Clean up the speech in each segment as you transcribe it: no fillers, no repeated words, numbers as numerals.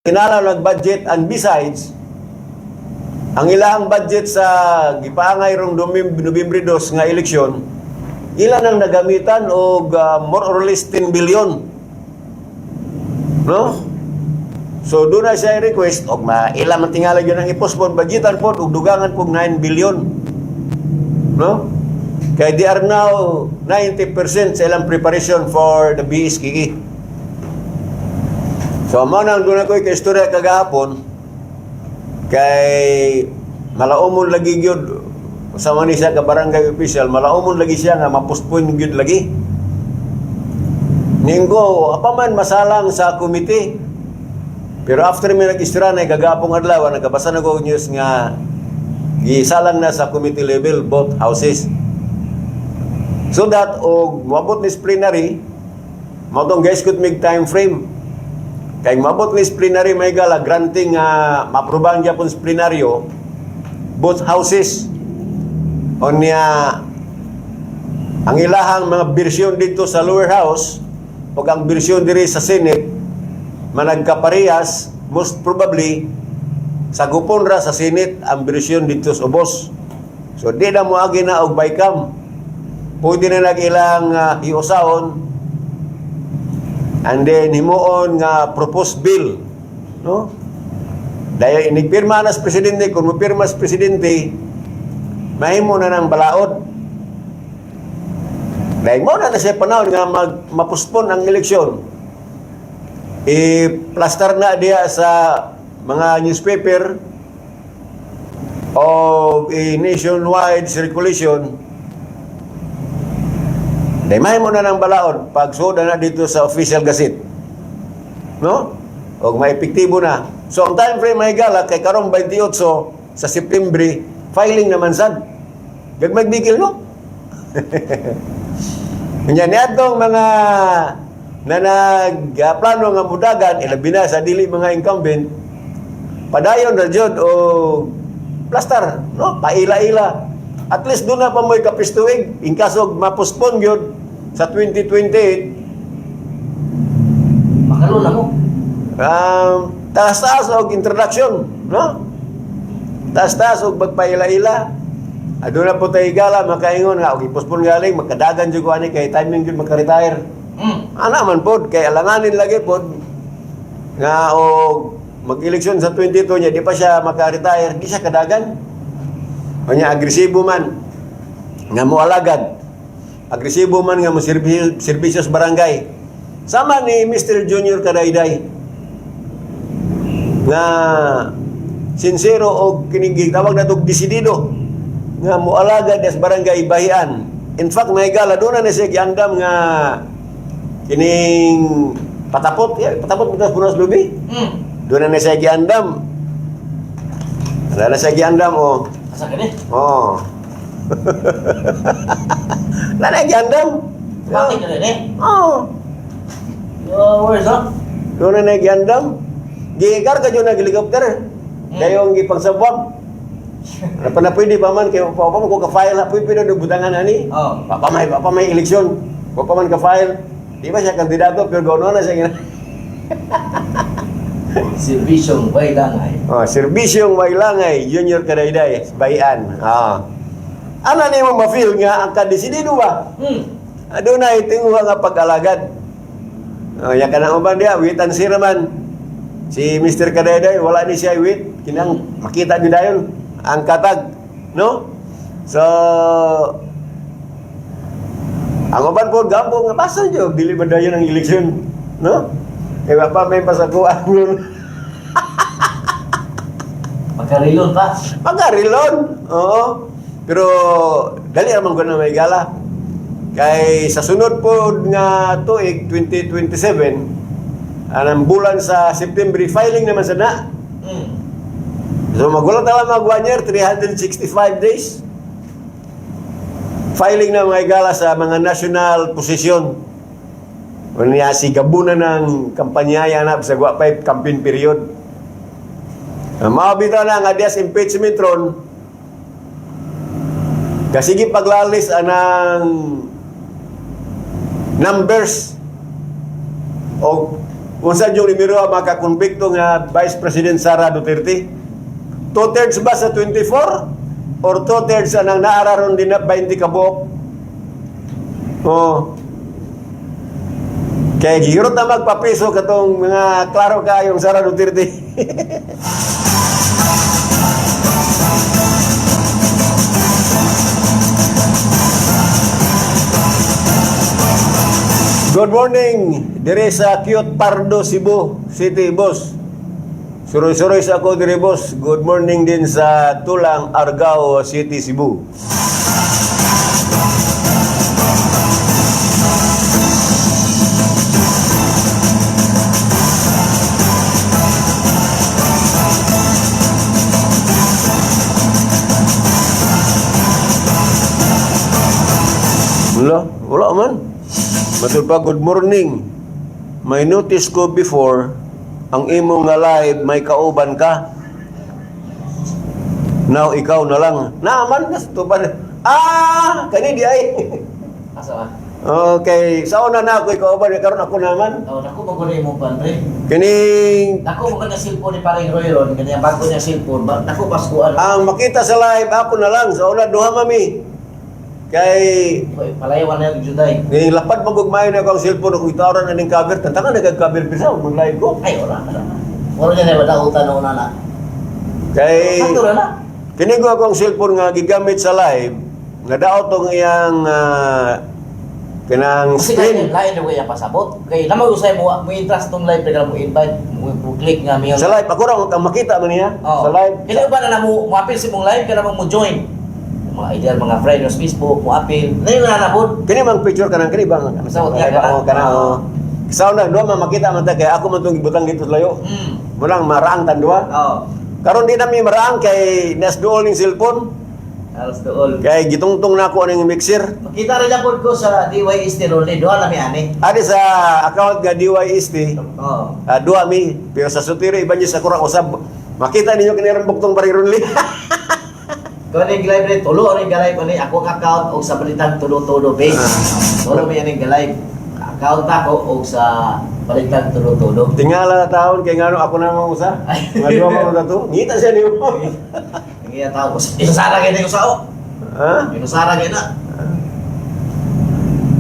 kinala nag-budget, and besides, ang ilang budget sa gipaangay rong Nobyembre 2 nga eleksyon, ilan ang nagamitan og more or less 10 billion. No? So doon na siya request og ilan man tingala gyud ang i-postpone budgetan pod og dugangan pog 9 billion. No? Kay they are now 90% sa ilang preparation for the BSKE. So, mo nang doon ako istorya kagahapon, kay malaumon lagi gyud sa Manisa ka barangay official, malaumon lagi siya nga mapostpone gyud lagi. Ningko, apa man masalang sa komite. Pero after mi nag-istorya na kagahapong adlaw, nagabasa na ko news nga gisalang na sa committee level both houses. So that og moabot ni plenary, mo tong guys could make time frame. Kay mabot ni plenary may gala granting maaprubahan gyapon sa plenaryo both houses on niya ang ilahang mga bersyon dito sa lower house ug ang bersyon diri sa Senate managkaparehas, most probably sagupon ra sa Senate ang bersyon dito sa ubos. So di na moagi na og bycam, pwede na nag-ilang hiusaon. And then himuon nga proposed bill, no? Dahil inigpirma na sa presidente, kung mapirma sa presidente, mahimo na ng balaod. Dahil mo na siya panahon nga mapospon ang eleksyon. I-plaster na diya sa mga newspaper o nationwide circulation. Dahil mahimo na ng balaod pag suda na dito sa official gazette. No? O may epektibo na. So, ang time frame may gala kay karong 28 sa September, filing naman sad. Gagmagbigil, no? Kanya niya itong mga na nagplano nga mudagan, ilabi na sa dili mga incumbent, padayon na dyan o plaster, no? Paila-ila. At least doon na pa mo'y kapistuig. In kaso mapostpone yun sa 2028. Makalo na mo. Taas-taas og introduction, no? Taas-taas og magpaila-ila. Doon na po tayo gala, makaingon nga, og ipostpone galing, magkadagan dyan ko ani, kay timing yun magka-retire. Ana man po, kay alanganin lagi po, nga og mag-eleksyon sa 22 niya, di pa siya maka-retire, di siya kadagan. O niya, agresibo man, nga mualagad. Agresibo man nga mo serbisyos barangay. Sama ni Mr. Junior Kadayday, nga sincero o kinigig, tawag na itong desidido, nga mualagad as barangay bahian. In fact, may gala, doon na siya giandam nga kining patapot, patapot mo ito punas lubi. Doon na siya giandam. Wala na siya giandam, o. Asa ka ni? Oo. Wala na giandam. Bakit ka rin eh? Oo. Where's that? Doon na giandam. Gigar ka dyan nag-helicopter. Dayong gipagsabwag. Ano pa na pwede pa man, kaya pa man ko ka-file na, pwede na butangan ani. Oo. Papamay eleksyon. Pa man ka-file. Di ba siya kandidato, pero gano'n na siya. Serbisyong Wailangay. Serbisyong Wailangay, Junior Kadayday, bayan. Ano ni mo ma-feel nga ang kadesidido ba? Doon na itinguha nga pag-alagad. Yan ka na uban dia, wait and see naman. Si Mr. Kadayday, wala ni siya wait. Kinang makita din dayon ang katag. No? So, ang uban po, gampo nga basa nyo, dili ba dayon ang eleksyon? No? Kaya pa may pasakuan nun. Magkarilon pa. Magkarilon. Oo. Pero dali naman ko na may gala. Kay sa sunod po nga tuig 2027, anang bulan sa September, filing naman sa na. So magulang talaga mag 1 year, 365 days. Filing na mga gala sa mga national position. Niya si gabunan ng kampanya yanap sa guwapay campaign period. Mabita na nga dias impeachment ron. Kasigi paglalis anang numbers o Kung saan yung numero makakonbikto nga Vice President Sara Duterte? 2/3 ba sa 24? Or 2/3 anang naararon din na 20 kabuok? Oh. Kaya gihirot na magpapiso katong mga klaro kayong Sara Duterte. Good morning, dire sa Cute Pardo, Cebu City, boss. Suroy-suroy sa ako dire, boss. Good morning din sa Tulang, Argao City, Cebu. Wala man. Matud pa, good morning. May notice ko before, ang imo nga live may kauban ka. Now ikaw na lang. Naman, to ba? Kani di ay. Asa ba? Okay, sa una na ako kauban, karon ako naman. Oh, naku magulay mo pandre. Kining Naku maganda cellphone ni paring Roy ron, kanya bago niya cellphone. Naku paskuan. ang makita sa live ako na lang. Sa una duha mami. Kay Palayawan na yung juday. ni lapad magugmayon ako ang cellphone ako itawaran na ning cover. Tantangan nagag-cover pisa mag live ko. Ay, wala. Wala niya na badautan na una na. Kay Sakto na na. kini ko akong cellphone nga gigamit sa live. Nadaot tong iyang kanang Kasi kaya screen. lain na kaya pasabot. Kaya naman usay mo interest tong live na mo invite, mo click nga miyon. Sa live ako ra ang makita man niya Oh. sa live. Kaya ba na mo apil si mong live kana mo join. Mga ideal mga friends sa Facebook mo apil. Lain na nabod. Kini mang picture kanang kini bang Sa utya ka na. kanang sa una do man makita man ta kay ako man tong gibutang dito sa layo. Mulang maraang tandua. Oh. Karon di na mi maraang kay nas duol ning cellphone. Alas dool. Kay gitungtong na ako ning mixer. Makita rin ako ko sa DY Sterol ni doha na mi ani. Adi sa account nga DYST, Oh. duha mi pero sa sutiro iban niya sa kurang usab. Makita ninyo kini ron buktong barironli. Kung ano yung live rin, tulo ano yung live ano yung akong account o sa balitang tulo-tulo base. Tulo mo yan yung live. Account ako o sa balitang tulo-tulo. Tingala na taon kay ngano ako na mo usa. Nga duha mo na to. Ngita siya nimo. Ang iya tao ko, inusara kayo na yung sao. Ha? Inusara kayo na.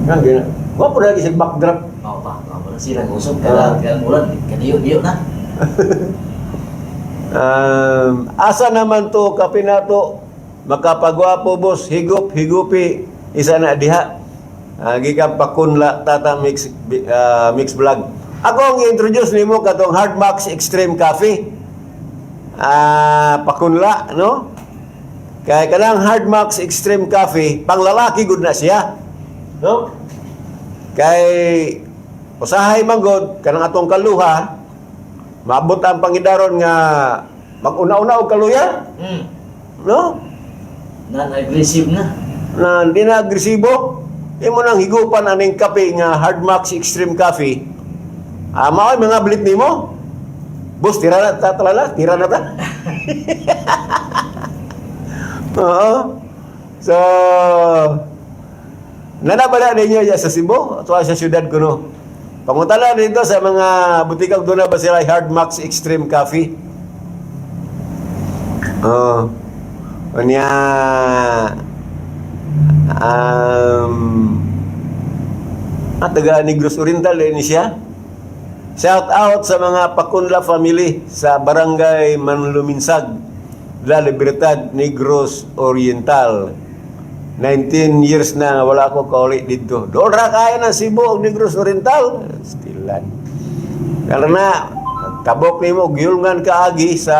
Kan gina. Wa pud lagi sig backdrop. Oo pa, wala silang usap. Kaya mulan, kaniyo-niyo na. Asa naman to kapinato makapagwapo boss higup higupi isa na diha. Gikan pakunla tata mix vlog. Ako ang introduce nimo katong Hard Max Extreme Coffee. Pakunla no? Kay kanang Hard Max Extreme Coffee pang lalaki gud na siya. No? Kay usahay man gud kanang atong kaluha maabot ang pangidaron nga mag-una-una og kaluya, no? Non-aggressive na. Na hindi na agresibo. Imo nang higupan aning kape nga Hard Max Extreme Coffee. Mao'y mga blit nimo. Boss, tira na ta talala, tira na ta. Oo. So, nanabala ninyo ya sa Cebu, ato sa syudad kuno. Pangutala dito sa mga butikang doon na ba sila Hard Max Extreme Coffee? Kanya taga Negros Oriental ni siya. Shout out sa mga Pakunla family sa Barangay Manluminsag, La Libertad, Negros Oriental. 19 years na wala ko kauli dito. Doon ra kaya ng Cebu o Negros Oriental. Stilan. Karena tabok nimo giyulngan kaagi sa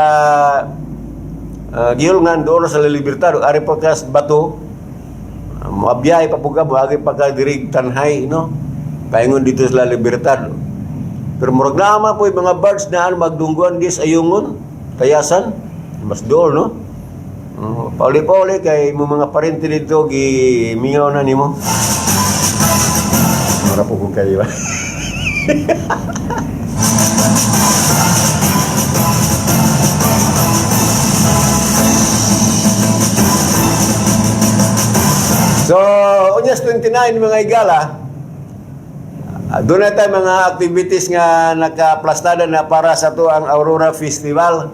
giyulngan doon sa La Libertad. Ari podcast bato. Mabiyay pa po ka, buhagi pa ka dirig tanhay, no? Paingon dito sa La Libertad. Pero murag naman po yung mga birds na magdungguan dis ayungon, tayasan, mas doon, no? Pauli-pauli kay mo mga parente dito gimingaw na nimo. Mara po kung kayo. So, unyas 29 mga igala, Doon na tayo mga activities nga nakaplastada na para sa to ang Aurora Festival.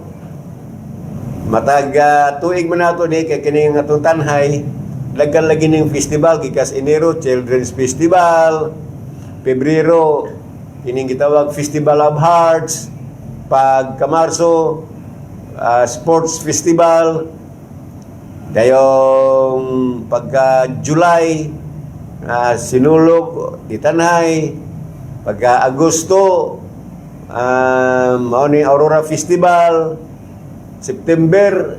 Matag tuig man nato ni kay kini nga atong tanhay, daghan lagi ning festival gikas Enero Children's Festival, Pebrero kining gitawag Festival of Hearts, pag Kamarso Sports Festival, dayong pagka July Sinulog Itanhay, pagka Agosto mao ni Aurora Festival, September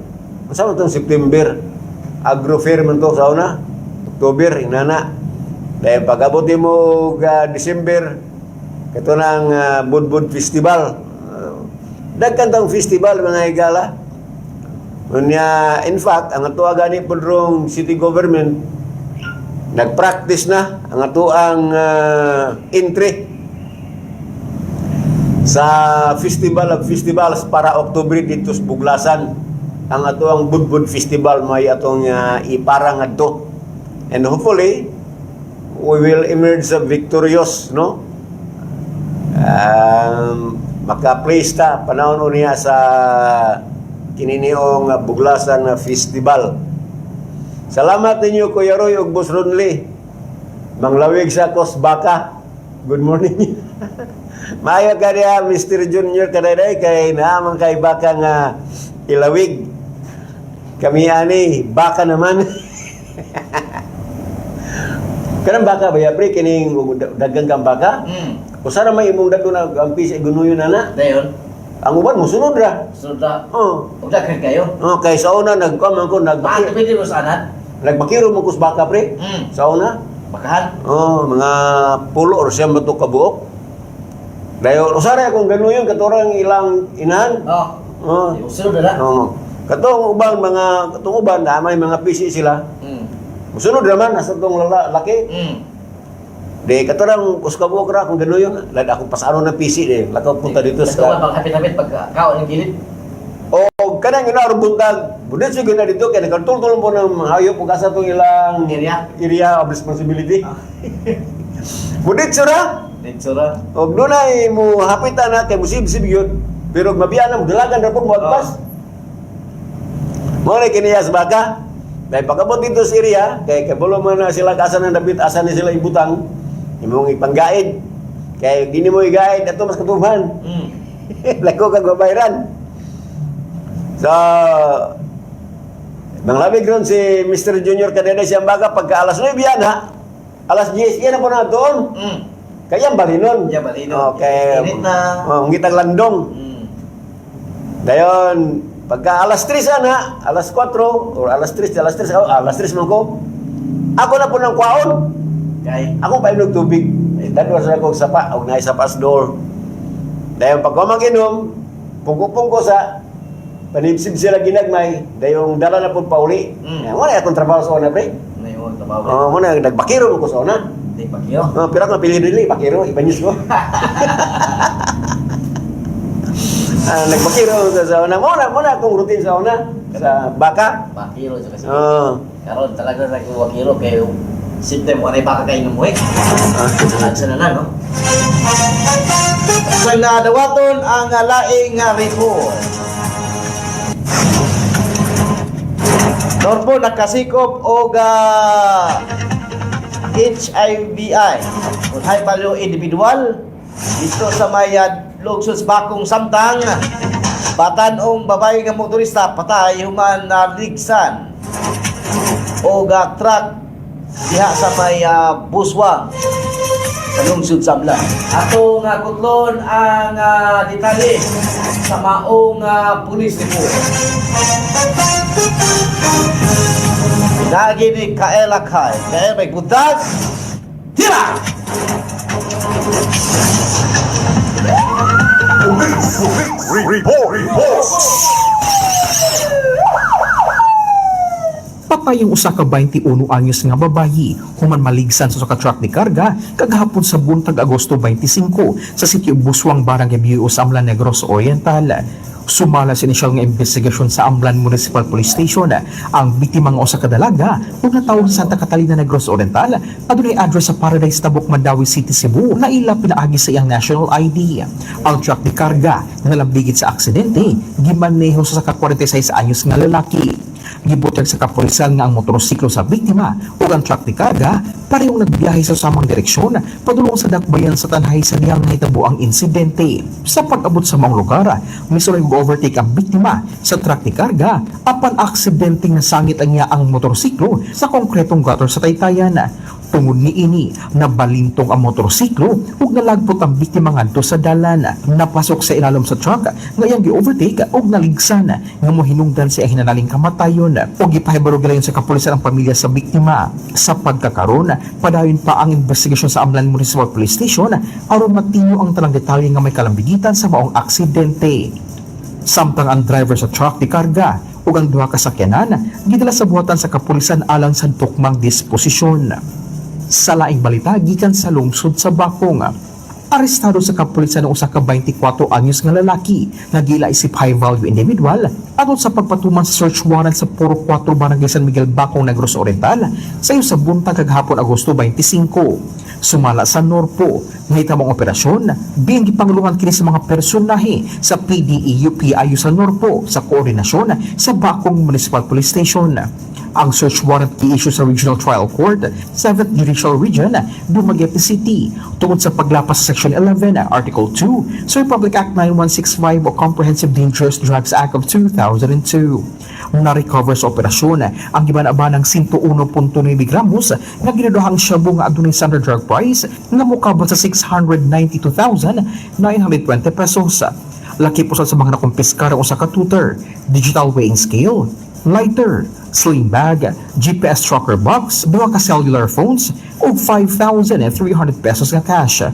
unsa man tong September Agro Fair man to sa una, October inana, dahil pag-abot mo December kato nang Budbud Festival. Daghan tong festival mga igala. Unya, in fact, ang ato gani pudrong city government nagpractice na ang ato ang entry sa Festival of Festivals para October dito sa Buglasan. Ang ato ang Budbud Festival may atong iparang adto. And hopefully we will emerge victorious, no? Maka-place ta panahon niya sa kininiong Buglasan Festival. Salamat ninyo Kuya Roy ug Boss Ronly. Manglawig sa Kosbaka. Good morning. Maayo ka diya Mr. Junior kadaday kay naamang kay baka nga ilawig. Kami ani baka naman. Kanang baka ba ya pre kining dagang kang baka? Usa ra may imong dagko na ang pisi gunuyon ana. Dayon. Ang uban mo sunod ra. Suda. Oh. Udah kan kayo. Oh, kay sa una nagkuman ko Bakit pwede mo sa anan? nagbakiro mo kus baka pre. Sa una. Bakahan. Oh, mga pulo or siyam to kabuok. Dayon usara kung ganuyon katurang ilang inahan. Oh. Sunod na. Oh. Katong uban na may mga pisi sila. Musunod naman nasa tong lalaki. Di katurang kuskabuok ra kung ganuyon, lad akong pasano ng PC eh. Lakaw punta dito Sa sa bang hapit-hapit pag kaon ng gilid. o kanang ina buntag. Budit siguro na dito kay nagtultol mo ng hayop ug asa tong ilang area of responsibility. Budit sura. Dito ra. Og dunay mo hapitan na kay musib-sib yun. Pero mabiyan na dalagan ra pud mo agpas. Mo na kiniya sa baka. Dahil pagkabot dito sa area, kay kabulo man na sila kasan ng dapit, asan na sila ibutang, imong ipanggaid. Kaya di mo i-guide, ato mas katuban. Lako kag babayran. So, nanglabig ron si Mr. Junior kadena siyang baga pagka alas 9 yan ha. Alas 10 yan na po na doon. Kaya balinon. Kaya balinon. Okay. Init na. Ngitang landong. Dayon, pagka alas 3 sana, alas 4 or alas 3 man ko. Ako na po ng kwaon. Kay Ako pa inog tubig. Dadwa sa akong sapa, og naay sa door. Dayon pag mag-inom, pungko-pungko sa panibsib sila ginagmay, dayong dala na po pauli. Mo na akong trabaho sa una pre. nayon trabaho. Oh, mo na nagbakiro mo ko sa una. Di pagyo. Oh, pero ako pili dili bakiro, iba news ko. Nagbakiro sa una. Mo na akong routine sa una sa baka. Bakiro sa kasi. Oh. Karon talaga sa wakiro kayo. System mo na baka kayo mo eh. Sana na no. Sa nadawaton ang laing report. Norbo nakasikop og HIVI o high value individual dito sa may Lugsos Bakong Samtang. Batanong babae nga motorista patay human ligsan o truck diha sa may buswang sa lungsod Sablan. Ato nga kutlon ang detalye sa maong pulis report. Lagi ni Kaela Kai. Kaya may buntag. Tira! Report! Sukayang usa ka 21 anyos nga babayi human maligsan sa usa ka truck ni karga kagahapon sa buntag Agosto 25 sa sitio Buswang, Barangay Biu sa Amlan Negros Oriental. Sumala sa inisyal nga investigasyon sa Amlan Municipal Police Station ang biktima nga usa ka dalaga ug natawag sa Santa Catalina Negros Oriental adunay address sa Paradise Tabuk, Mandawi City, Cebu na ila pinaagi sa iyang national ID. Ang truck ni karga nga nalambigit sa aksidente gimaneho sa 46 anyos nga lalaki. Gibutag sa kapulisan nga ang motorsiklo sa biktima ug ang truck ni karga parehong nagbiyahe sa samang direksyon padulong sa dakbayan sa tanhay sa diyang nahitabo ang insidente. Sa pag-abot sa mga lugar, misulay overtake ang biktima sa truck ni karga apan aksidente nga sangit ang iya ang motorsiklo sa konkretong gutter sa Taytayan. Tungod ni ini, nabalintong ang motorsiklo ug nalagpot ang biktima ngadto sa dalan. Napasok sa ilalim sa truck nga iyang gi-overtake ug naligsan nga mohinungdan sa hinanaling kamatayon ug gipahibarog galayon sa kapulisan ang pamilya sa biktima. Sa pagkakaron, padayon pa ang investigasyon sa Amlan Municipal Police Station aron matino ang tanang detalye nga may kalambigitan sa maong aksidente. Samtang ang driver sa truck ni karga ug ang duha ka sakyanan gidala sa buhatan sa kapulisan alang sa tukmang disposisyon. Sa laing balita gikan sa lungsod sa Bakong, arestado sa kapulisan ng usa ka 24 anyos nga lalaki nga gila isip high value individual aton sa pagpatuman sa search warrant sa Puro 4 Barangay San Miguel, Bakong, Negros Oriental sa iyo sa buntag kagahapon Agosto 25. Sumala sa Norpo nga hitamang operasyon bilang gipangulungan kini sa mga personahe sa PDEU-PIU sa Norpo sa koordinasyon sa Bakong Municipal Police Station. Ang search warrant i-issue sa Regional Trial Court, 7th Judicial Region, Dumaguete City, tungod sa paglapas sa Section 11, Article 2, sa Republic Act 9165 o Comprehensive Dangerous Drugs Act of 2002. Na-recover sa operasyon ang gibanabanang 101.9 gramos na ginaduhang shabu nga adunay standard drug price na mukabot sa 692,920 pesos. Laki pusat sa mga nakumpiskar ang usa ka tutor, digital weighing scale, lighter, sling bag, GPS tracker box, duha ka cellular phones ug 5,300 pesos nga cash.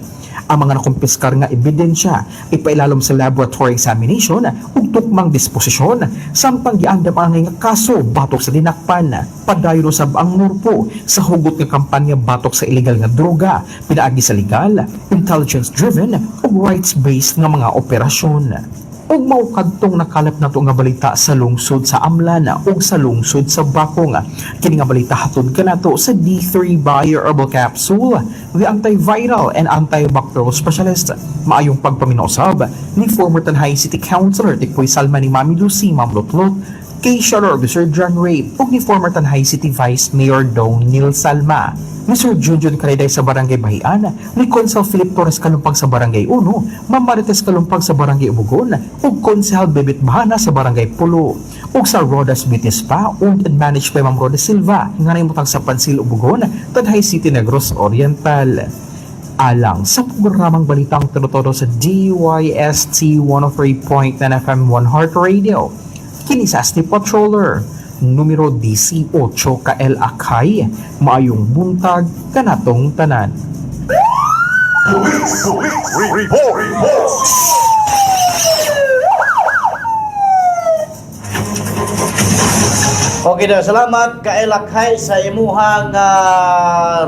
Ang mga nakumpiskar nga ebidensya ipailalom sa laboratory examination ug tukmang disposisyon samtang giandam ang nga kaso batok sa dinakpan. Padayon usab ang Norpo sa hugot nga kampanya batok sa illegal nga droga pinaagi sa legal, intelligence-driven ug rights-based nga mga operasyon. Ug maukadtong nakalap nato nga balita sa lungsod sa Amlan ug sa lungsod sa Bakong. Kini nga balita hatod kanato sa D3 Bio Herbal Capsule, the antiviral and antibacterial specialist. Maayong pagpaminausab ni former Tanhay City Councilor Tikpoy Salma ni Mami Lucy Mamlotlot, kay Shadow of the Sir John Ray ug ni former Tanhay City Vice Mayor Donil Salma. Ni Sir Junjun Kaliday sa Barangay Bahian, ni Consul Philip Torres Kalumpang sa Barangay 1, Ma'am Marites Kalumpang sa Barangay Ubugon, ug Konsehal Bebit Bahana sa Barangay Pulo, ug sa Rodas Business Spa owned and managed by Ma'am Roda Silva, nga naimutang sa Pansil Ubugon, Tanhay City, Negros Oriental. Alang sa programang balitang tulotodo sa DYST 103.9 FM 1 Heart Radio, kini sa Asti Patroller numero 18 ka El Akay, maayong buntag kanatong tanan. Police report. Okay na, salamat ka El Akay sa imuhang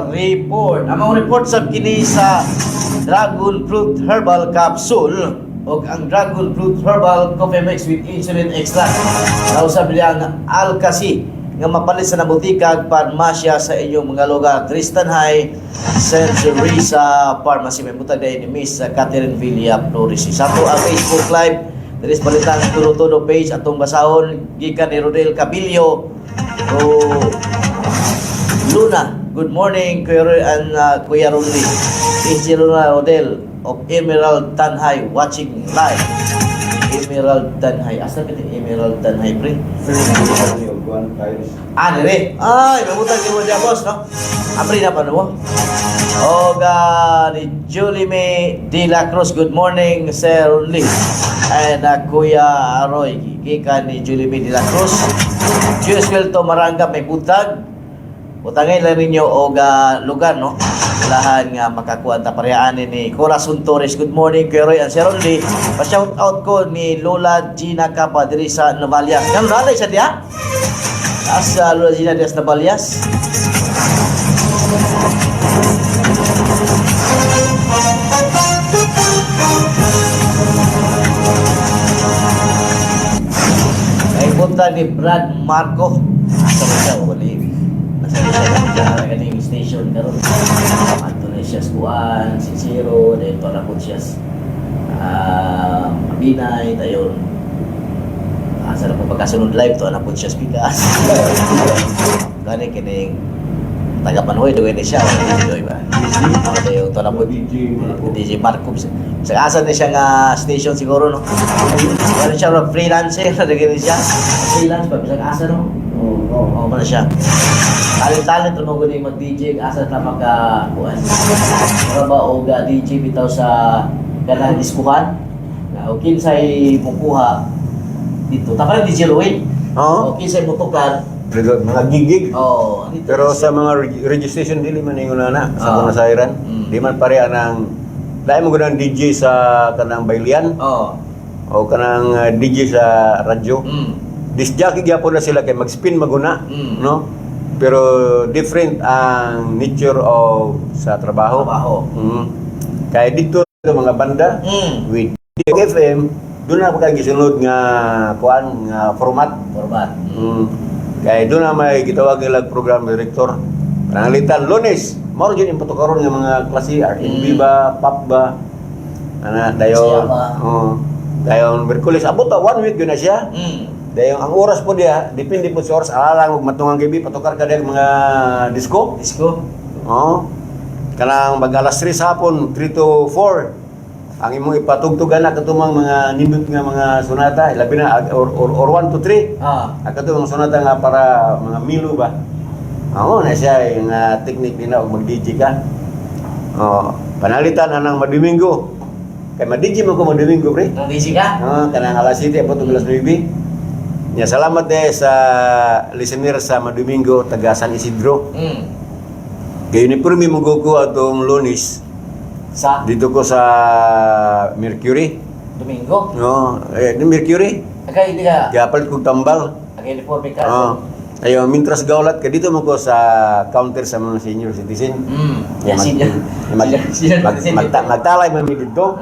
report. Ang mga report sa kini sa Dragon Fruit Herbal Capsule o ang Dragon Fruit Herbal Coffee Mix with Insulin Extract. Nausap niya ang Alcasi nga mapalit sa nabutikag parmasya sa inyong mga lugar. Tristan High, St. Teresa Pharmacy. May butag na ni Miss Catherine Villa Flores. Sa to ang Facebook Live, there is balitang tulo-tulo page atong basahon gikan ni Rodel Cabillo o Luna. Good morning, Kuya Roy and Kuya Ronly. Is Luna Rodel of Emerald Tanhay watching live. Emerald Tanhay. Asa ba yung Emerald Tanhay, pre? Nire. Ay, mamutang ni mo dyan, boss, no? Apri na pa, no? O, ni Julie May De La Cruz. Good morning, Sir Lee. And Kuya Roy. Kika ni Julie May De La Cruz. Diyos Welto Maranga, may butag. Butangay lang ninyo o lugar, no? Lahan nga makakuha ta parehaan ni Corazon Torres. Good morning, Kuya Roy and Sir Lee. Pa-shout out ko ni Lola Gina Capa diri sa Navalia. Ganun nalay sa diya? Asa Luzina Diaz Nabalyas. Ay punta ni Brad Marco. Asa mo siya? Wali. Nasa siya kaning station karon. Antonio siya Kuan, Sincero, dahil para po siya Mabinay, tayon. Asa na po pagkasunod live to, na po siya Pikas. Gani kining taga Panoy doon ni siya, doon ba? Ako tayo to na po DJ Marco. Sa asa na siya nga station siguro no. Ano siya freelancer na daghan siya. Freelance pa bisag asa no. Oo, man siya. Talent mo gud mag-DJ asa ta maka kuan. Para ba og DJ bitaw sa kanang diskuhan. O kinsay mukuha dito. Tapos DJ Roy. Oo. O kinsay mutukar. Mga gigig. Oh, Pero sa mga registration dili man ingon na sa Ah. mga sayran. Mm. Di man pare anang dahil mo gudang DJ sa kanang baylian Oh. o kanang DJ sa radyo. Mm. Disc jockey gyapon na sila kay mag-spin maguna, Mm. no? Pero different ang nature of sa trabaho. Trabaho. Kaya dito mga banda with FM doon na pagkagisunod nga kuan nga format. Format. Kaya doon na may gitawag nila program director. Panangalitan Lunes, mao gyud yung patukaron nga mga klase R&B ba, pop ba. Ana dayon. Siya ba? Dayon Miyerkules abot ta 1 week gyud na siya. Dayon ang oras po dia, depende po sa oras alang ug matungang gabi patukar ka mga disco. Disco. Oo. Kanang mag alas 3 hapon, 3 to 4. Ang imong ipatugtugan na katumang mga nindot nga mga sonata, labi na or 1 to 3. Katumang sonata nga para mga milo ba. Oo, na siya yung technique nila og mag-DJ ka. Panalitan anang Madomingo. Kay ma-DJ man ko Madomingo, pre. Nang DJ ka? Kanang alas 7 abot og alas 9. Ya, salamat sa listener sa Madomingo taga San Isidro. Kaya uniforme mo ko atong Lunes. Sa Dito ko sa Mercury. Domingo. No, Mercury. Agay hindi ka. Kaya palit kong tambal. Agay uniforme ka. Ayun, mintras gaulat ka dito mo ko sa counter sa mga senior citizen. Yan senior. Magtalay man mi dito.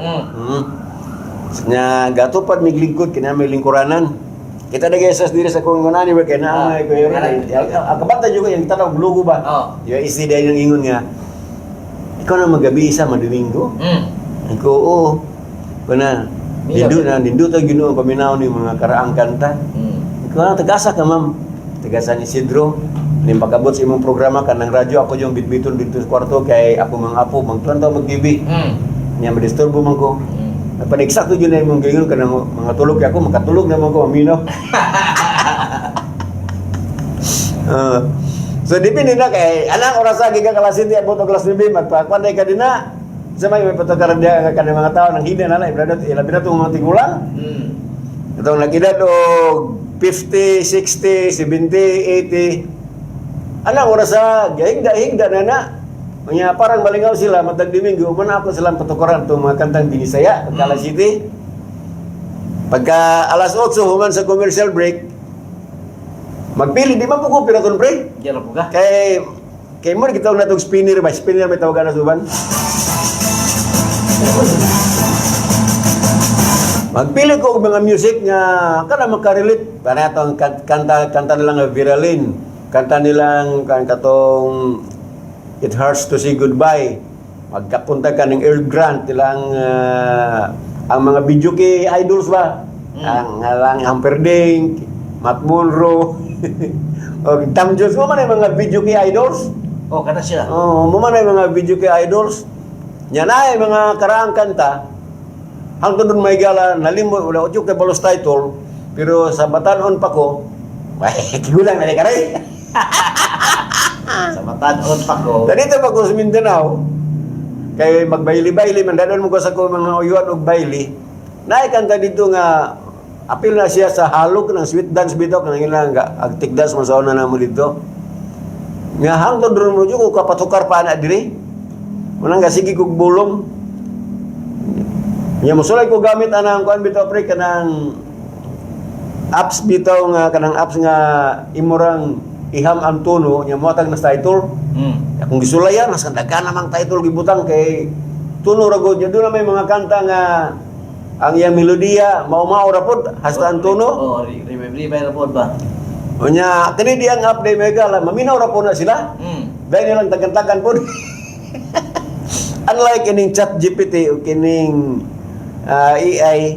Nya gatupad mig lingkod kina may lingkuranan. Kita na guys diri sa kung ngunani ba kay na ko yun. Ang kabata jud ko yung tanong lugo ba. Yung isi dahil yung ingon nga. Ikaw na magabi sa Madomingo. Ako oo. Kuna nindo ta Ginoo paminaw ni mga karaang kanta. Ikaw na tagasa ka ma'am. Taga San Isidro. Lim pagabot sa imong programa kanang radyo ako yung bitbiton dito sa kwarto kay ako mga apo magtlantaw magbibi. Nya madisturbo man ko. Napaneksakto yun na yung mga ganyan ka ng mga tulog kaya ako, makatulog naman ko, aminaw. So, dipindi na kay, anang oras sa giga kalasin di, abot o kalas nibi, magpakwanday ka din na. Sa may patakaran diya ka ng mga tao, nang hina na na, ilabi na itong mga tigulang. Itong nag-edad o 50, 60, 70, 80. Anang oras sa, hingda na na. Kanya parang malingaw sila, matag Domingo, umana ako silang patukuran itong mga kantang Binisaya, Pagkala City. Pagka alas 8, human sa commercial break, magpili, di ba po ko pinaton pre? Diyan po ka. Kay mo, kita na itong spinner ba? Spinner may tawagan na suban? Magpili ko og mga music nga kana makarelate. Para itong kanta nilang viralin. Kanta nilang katong It Hurts to Say Goodbye. Magkapunta ka ng Earl Grant, ilang ang mga video kay idols ba? Ang Humperdinck, Matt Monroe, o Tom Jones, mo man ay mga video kay idols. Kana siya. Mo man ay mga video kay idols. Yan ay mga karaang kanta. Hangtod doon may gala, nalimot, wala ko kay balos title, pero sa batanon pa ko, ay, kigulang na ka rin. Sa matanon pa ko. Dito pa ko sa Mindanao, kay magbayli-bayli, mandanon mo ko sa ko mga uyuan og bayli, naikanta dito nga, apil na siya sa halok ng sweet dance bito, kanang ilang agtik dance, masauna na mo dito. Nga hangtod doon mo dito, kung kapatukar pa na diri, unang nga sige kong bulong. Nga musulay ko gamit anang kuan bito pre, kanang apps bitaw nga kanang apps nga imurang iham ang tono nya moatag na title. Kung gisulayan mas daghan namang title gibutang kay tuno ra gud nya doon na may mga kanta nga ang iyang melodiya mao-mao ra pod hasta ang tono. Oh, remember ra pod ba? Unya kini di ang app day mega la maminaw ra pod na sila. Dahil nilang tagan-tagan pod. Unlike kining chat GPT o kining AI,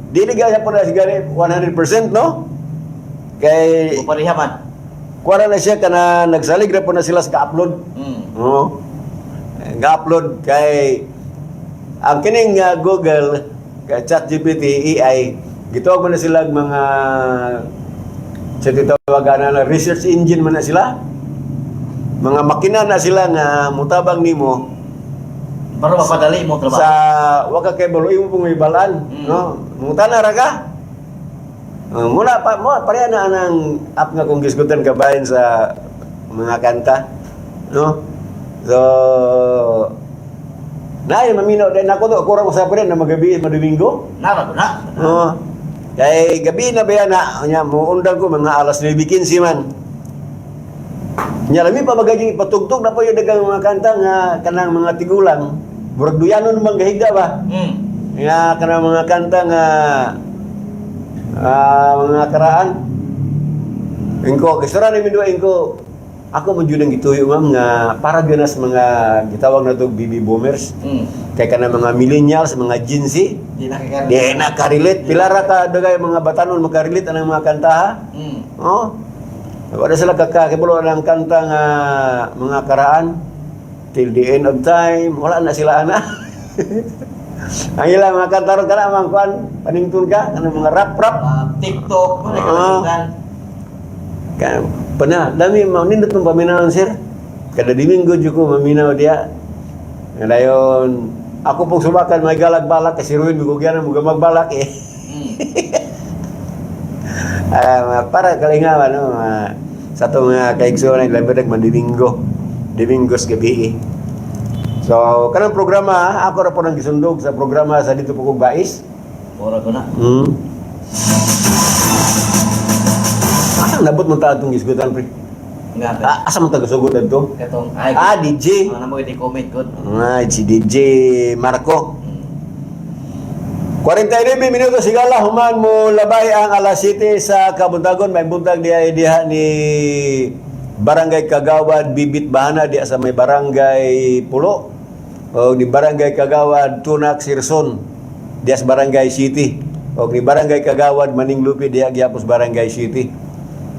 dili gaya po na sigari 100% no? Kay Parihaman. kuwara na siya kana nagsalig ra po na sila sa ka-upload. Oo. Ga-upload kay ang kining Google kay ChatGPT AI gitawag mo na sila mga sa titawagan na research engine man na sila. Mga makina na sila nga mutabang nimo Para mapadali mo trabaho. sa waka kay balo imo pong ibalaan, no? Mutana ra ka. Muna pa mo pareha na anang app nga kung gisgutan ka bahin sa mga kanta, no? So naay maminaw din ako to kurang usap rin na magabi madomingo. Nara ko na. Oo. Kay gabi na ba yan na nya muundang ko mga alas 9:15 man. Nya lami pa magaging patugtog na po yung dagang mga kanta nga kanang mga tigulang. Murag duyanon man gahigda ba? Nga kanang mga kanta nga mga karaan. Engko kisara ni minduwa engko ako mo jud ang gituyo ma'am nga para ganas mga gitawag na to baby boomers. Kay kanang mga millennials, mga Gen Z. Di nakakaroon. Di na ka-relate. Pila ra ka dagay mga batanon makarelate anang mga kanta ha? Oh. Wala sila kakakibulo ng kanta nga mga karaan till the end of time. Wala na sila ana. Ang ilang mga kanta ron kana mga kuan paningtun ka kanang mga rap. TikTok mo na kailangan. Kan pernah dami mau nindot ng paminawan sir. Kada Domingo jud ko maminaw dia. Ngayon ako pong subakan may galag balak kasi ruin bigugyan mo magbalak eh. Para kalingawan no sa itong kaigsunan labi man Domingos gabi. So kanang programa ako ra po nang gisundog sa programa sa dito po kog bais. Ora ko na. Nabot mo ta atong gisgutan pre. Nga. Asa mo tagasugod adto? Katong DJ. Ano mo i-comment ko? Si DJ Marco. 49 minutos sigala human mo labay ang alas 7 sa Kabuntagon. May buntag diha ni Barangay Kagawad Bibit Bahana diha sa may Barangay Pulo. O ni Barangay Kagawad Tunak Sirson diha sa Barangay City. O ni Barangay Kagawad Maninglupi diha gyapos Barangay City.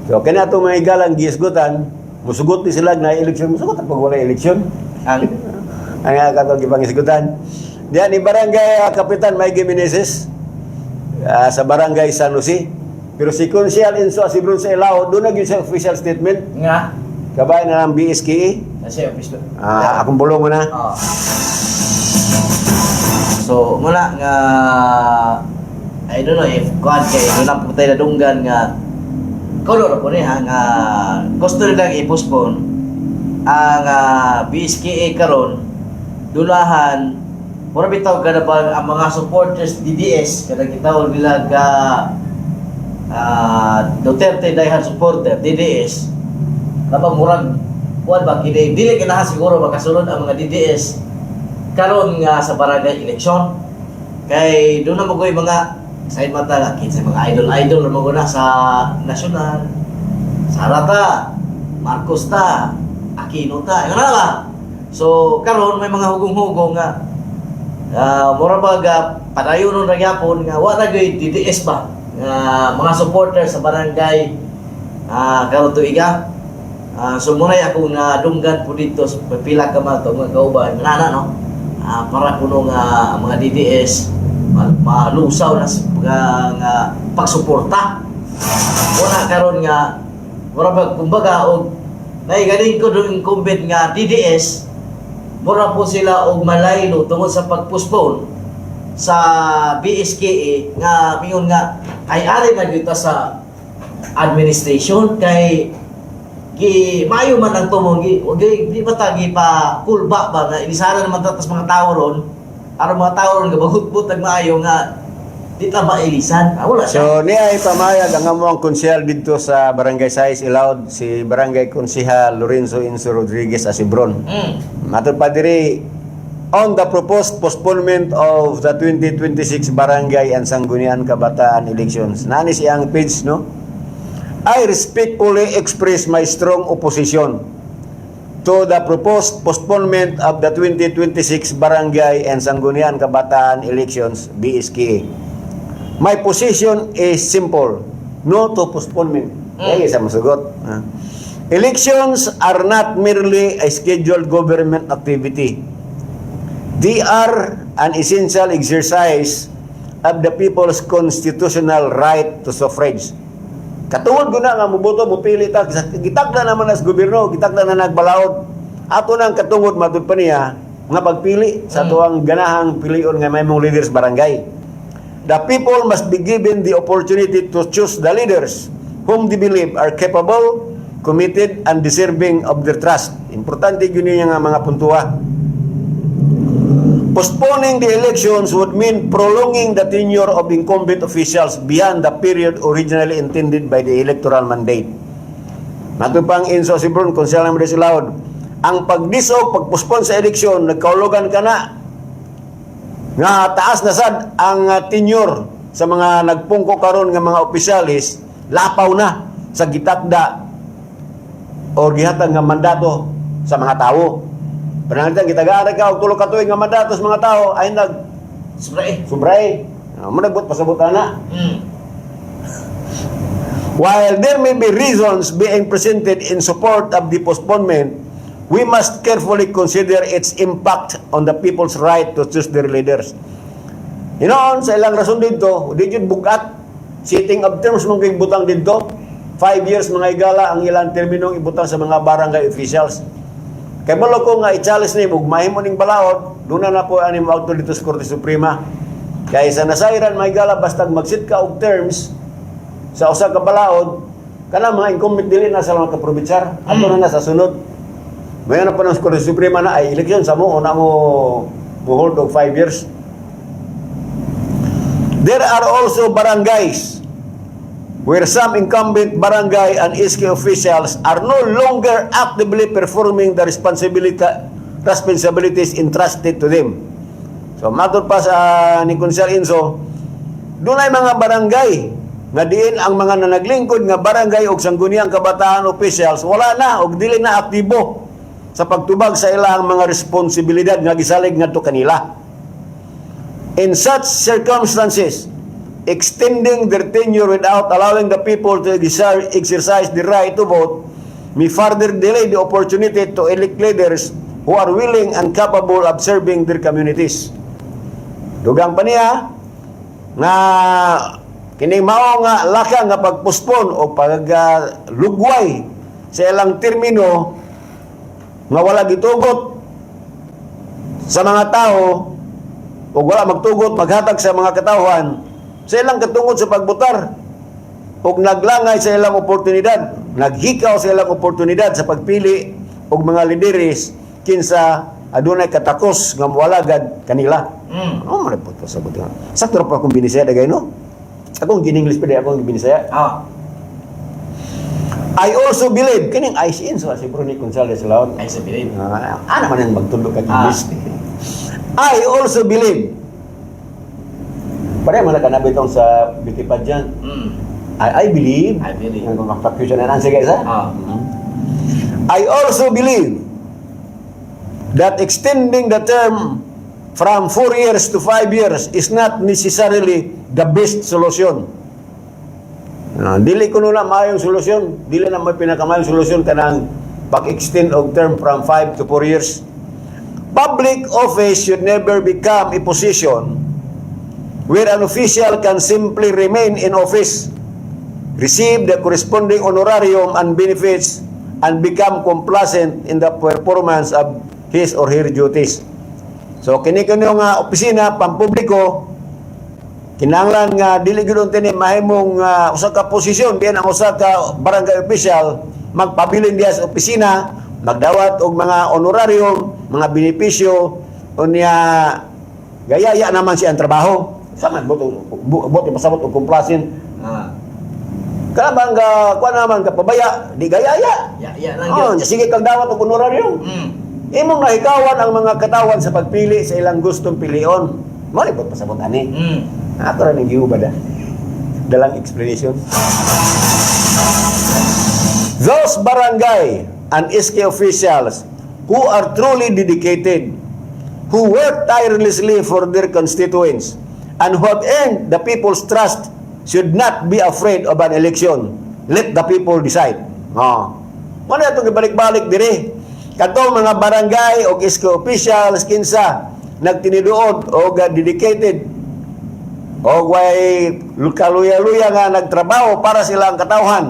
So kanya itong mga igalang gisgutan, musugot ni sila na eleksyon, musugot pag wala eleksyon. Ang katong gipangisgutan. Diyan ni Barangay Kapitan Mike Meneses sa Barangay San Jose. Pero si Consial Enzo Asibron sa Ilao, doon nag sa official statement. Nga. Kabay na ng BSKE. Kasi official. Akong bulong mo na. So, mula nga I don't know if kuan kay doon po tayo nadunggan nga kolor po niya nga gusto nilang i-postpone ang BSKA karon dulahan pura bitaw kada ba ang mga supporters DDS kada gitawag nila ka Duterte dayhan supporter DDS kapag murag kuan ba kini dili ganahan siguro makasunod ang mga DDS karon nga sa barangay eleksyon kay doon na magoy mga side mata kinsa mga idol na maguna sa nasyonal Sarata Marcos ta Aquino ta ngana ba so karon may mga hugong-hugong nga mura ba padayon ra gyapon nga wa na gyud DDS ba nga mga supporter sa barangay karon tuiga so munay ako nga dunggan po dito sa pila ka mga kauban nana no para kuno nga mga DDS malusaw na nga pagsuporta wala karon nga mura ba kumbaga og naigaling ko doon incumbent nga DDS mura po sila og malaylo tungod sa pagpostpone sa BSKE nga mingon nga ay ari na dito sa administration kay mayo man ang tumong di ba tagi pa kulba ba nga inisara naman tatas mga tao ron aron mga tao ron gabagot-but maayo nga Di ta mailisan. Wala siya. So niya ay pamayag ang among konsyal dito sa Barangay Sais Ilaud, si Barangay Konsihal Lorenzo Inso Rodriguez Asibron. Matod pa diri, on the proposed postponement of the 2026 Barangay and Sangguniang Kabataan elections. Nani siyang page, no? I respectfully express my strong opposition to the proposed postponement of the 2026 Barangay and Sangguniang Kabataan elections, BSKA. My position is simple. No to postponement. Kaya isa masugot. Elections are not merely a scheduled government activity. They are an essential exercise of the people's constitutional right to suffrage. Katungod ko na nga muboto, mupili ta. Gitakda naman as gobyerno, gitakda na nagbalaod. Ato nang katungod matud pa niya nga pagpili sa tuwang ganahang pilion nga may mong leaders barangay. The people must be given the opportunity to choose the leaders whom they believe are capable, committed, and deserving of their trust. Importante yun yung mga puntua. Postponing the elections would mean prolonging the tenure of incumbent officials beyond the period originally intended by the electoral mandate. Matupang Inso Asibron, Konsehal ng Barangay Ilaud, ang pagdisog, pagpospon sa eleksyon, nagkaulugan ka na nga taas na sad ang tenure sa mga nagpungko karon nga mga opisyalis, lapaw na sa gitakda o gihatag nga mandato sa mga tao. Pananglitan gitagaan ka og tulo ka tuig nga mandato sa mga tao ay subray. Mo nagbot pasabot ana. While there may be reasons being presented in support of the postponement, we must carefully consider its impact on the people's right to choose their leaders. Hinoon, sa ilang rason dito, di yun bugat. Sitting of terms mong ibutang dito, 5 years mga igala ang ilang terminong ibutang sa mga barangay officials. Kaya malo ko nga i-challenge ni ug mahimo ning balaod, doon na po anim auto dito sa Korte Suprema. Kaya sa nasairan mga igala, basta magsit ka og terms sa usa ka balaod, kana mga incumbent dili na sa mga kaprobinsar, ato na sa sunod. Mayroon na pa ng Korte Suprema na ay eleksyon sa mo, na mo hold of 5 years. There are also barangays where some incumbent barangay and SK officials are no longer actively performing the responsibilities entrusted to them. So, matod pa sa ni Konsehal Inso, doon ay mga barangay nga diin ang mga nanaglingkod nga barangay o sangguniang kabataan officials, wala na o dili na aktibo sa pagtubag sa ilang mga responsibilidad nga gisalig ngadto kanila. In such circumstances, extending their tenure without allowing the people to exercise the right to vote may further delay the opportunity to elect leaders who are willing and capable of serving their communities. Dugang pa niya nga kining mao nga laka nga pagpospon o paglugway sa ilang termino nga wala gitugot sa mga tao o wala magtugot maghatag sa mga katawhan sa ilang katungod sa pagbotar o naglangay sa ilang oportunidad, naghikaw sa ilang oportunidad sa pagpili og mga lideres kinsa adunay katakos nga moalagad kanila. Oh, malapot pa sa buto. Sakto pa akong binisaya dagay no. Akong gininglis pa di akong binisaya. I also believe kining ICN so si Bruni Gonzales Laon. I also believe. Ana man ang magtulog ka English. I also believe. Pare man kanabay tong sa beauty pageant. I believe. Ang confusion na answer guys ha. I also believe that extending the term from 4 years to 5 years is not necessarily the best solution. Dili ko na maayong solusyon, dili na may pinakamayong solusyon kanang pag-extend og term from 5 to 4 years. Public office should never become a position where an official can simply remain in office, receive the corresponding honorarium and benefits, and become complacent in the performance of his or her duties. So kini nga opisina pampubliko kinahanglan nga dili gyud tini mahimong usa ka posisyon diyan ang usa ka barangay official magpabilin diya sa opisina, magdawat og mga honorarium, mga benepisyo unya gayaya naman siya ang trabaho. Sama buti pasabot og kumplasin. Ah. Kana bang kuan naman ka pabaya, di gayaya. Ya lang Oh, yun. sige kang dawat og honorarium. Imong nahikawan ang mga katawan sa pagpili sa ilang gustong pilion. Mo ni pasabot ani. Ako ra ning giubad ah. Dalang explanation. Those barangay and SK officials who are truly dedicated, who work tirelessly for their constituents, and who have earned the people's trust should not be afraid of an election. Let the people decide. Ano itong ibalik-balik diri? Katong mga barangay o SK officials kinsa nagtiniduod o dedicated o way kaluya-luya nga nagtrabaho para sila ang katawhan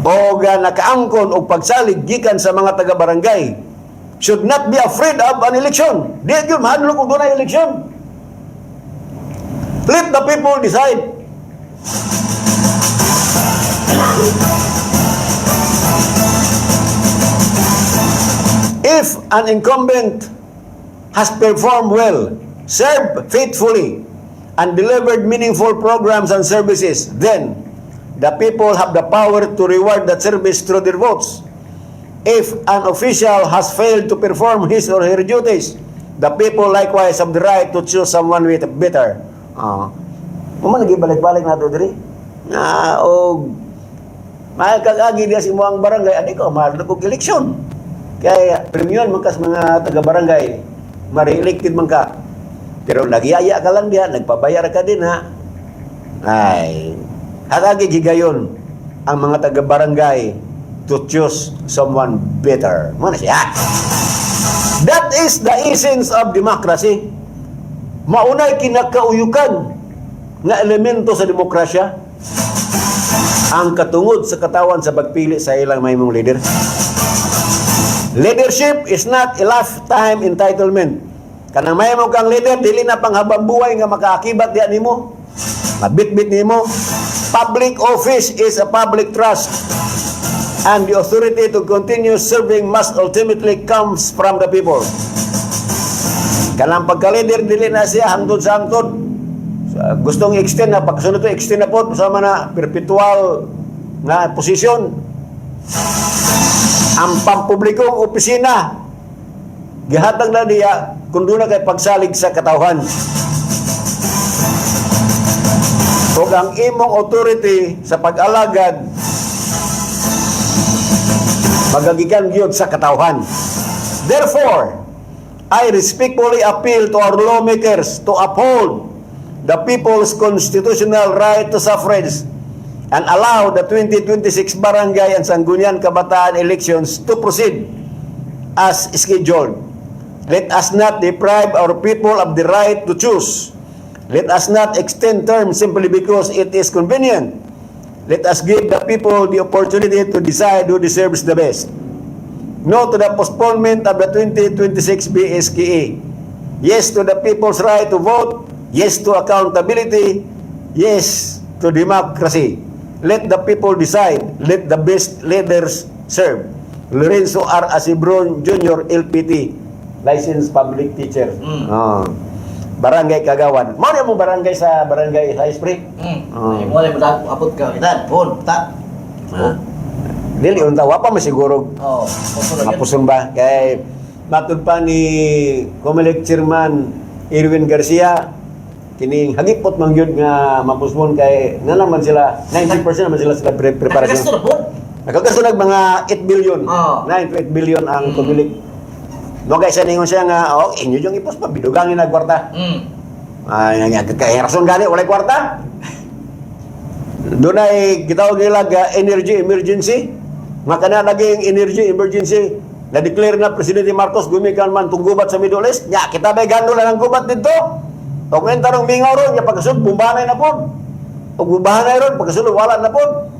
o nakaangkon og pagsalig gikan sa mga taga-barangay should not be afraid of an election. Di yun mahadlok kung doon ay election. Let the people decide. If an incumbent has performed well, served faithfully, and delivered meaningful programs and services, then the people have the power to reward that service through their votes. If an official has failed to perform his or her duties, the people likewise have the right to choose someone with better. Kuman lagi balik-balik na ito diri. May kag-agi diya si muang barangay, adi ko, mahal kong eleksyon. Kaya premium man kas mga taga-barangay, ma-re-elected man ka. Pero nagyaya ka lang diya, nagpabayar ka din ha. Ay, hagagi gigayon ang mga taga-barangay to choose someone better. Mana siya? That is the essence of democracy. Maunay kinakauyukan nga elemento sa demokrasya ang katungod sa katawan sa pagpili sa ilang mahimong leader. Leadership is not a lifetime entitlement. Kanang mahimo kang leader, dili na panghabang buhay nga makaakibat diyan nimo. Mabitbit nimo. Public office is a public trust. And the authority to continue serving must ultimately comes from the people. Kanang pagka-leader, dili na siya hangtod sa hangtod. Gustong i-extend na, pagkasunod to extend na po, sama na perpetual na posisyon. Ang pampublikong opisina, gihatag na diya, kung doon na kay pagsalig sa katawhan. O ang imong authority sa pag-alagad, magagikan gyud sa katawhan. Therefore, I respectfully appeal to our lawmakers to uphold the people's constitutional right to suffrage and allow the 2026 barangay and Sangguniang Kabataan elections to proceed as scheduled. Let us not deprive our people of the right to choose. Let us not extend terms simply because it is convenient. Let us give the people the opportunity to decide who deserves the best. No to the postponement of the 2026 BSKE. Yes to the people's right to vote. Yes to accountability. Yes to democracy. Let the people decide. Let the best leaders serve. Lorenzo R. Asibron Jr. LPT, licensed public teacher. Barangay Kagawan. Mao mo barangay sa barangay sa Esprit. Mo lay abot ka. Itan, pon, ta. Dili unta wa pa masiguro. Mapuson ba kay matud pa ni Comelec Chairman Irwin Garcia kining hagipot man gyud nga mapuspon kay nga naman sila 90% naman sila sa preparasyon. Nakagasto nag mga 8 billion. 9 to 8 billion ang Comelec. No guys, ningon siya nga inyo yung ipos pa bidugangin na kwarta. Ay kay rason gani walay kwarta. Doon ay gitawag nila energy emergency. Makana naging energy emergency na declare na Presidente Marcos gumikan man tong gubat sa Middle East. Nya kita bay gando lang ang gubat dito. O kung tarong mingaw ron, nya pagkasunod bumbanay na pod. O bumbanay ron pagkasunod wala na pod.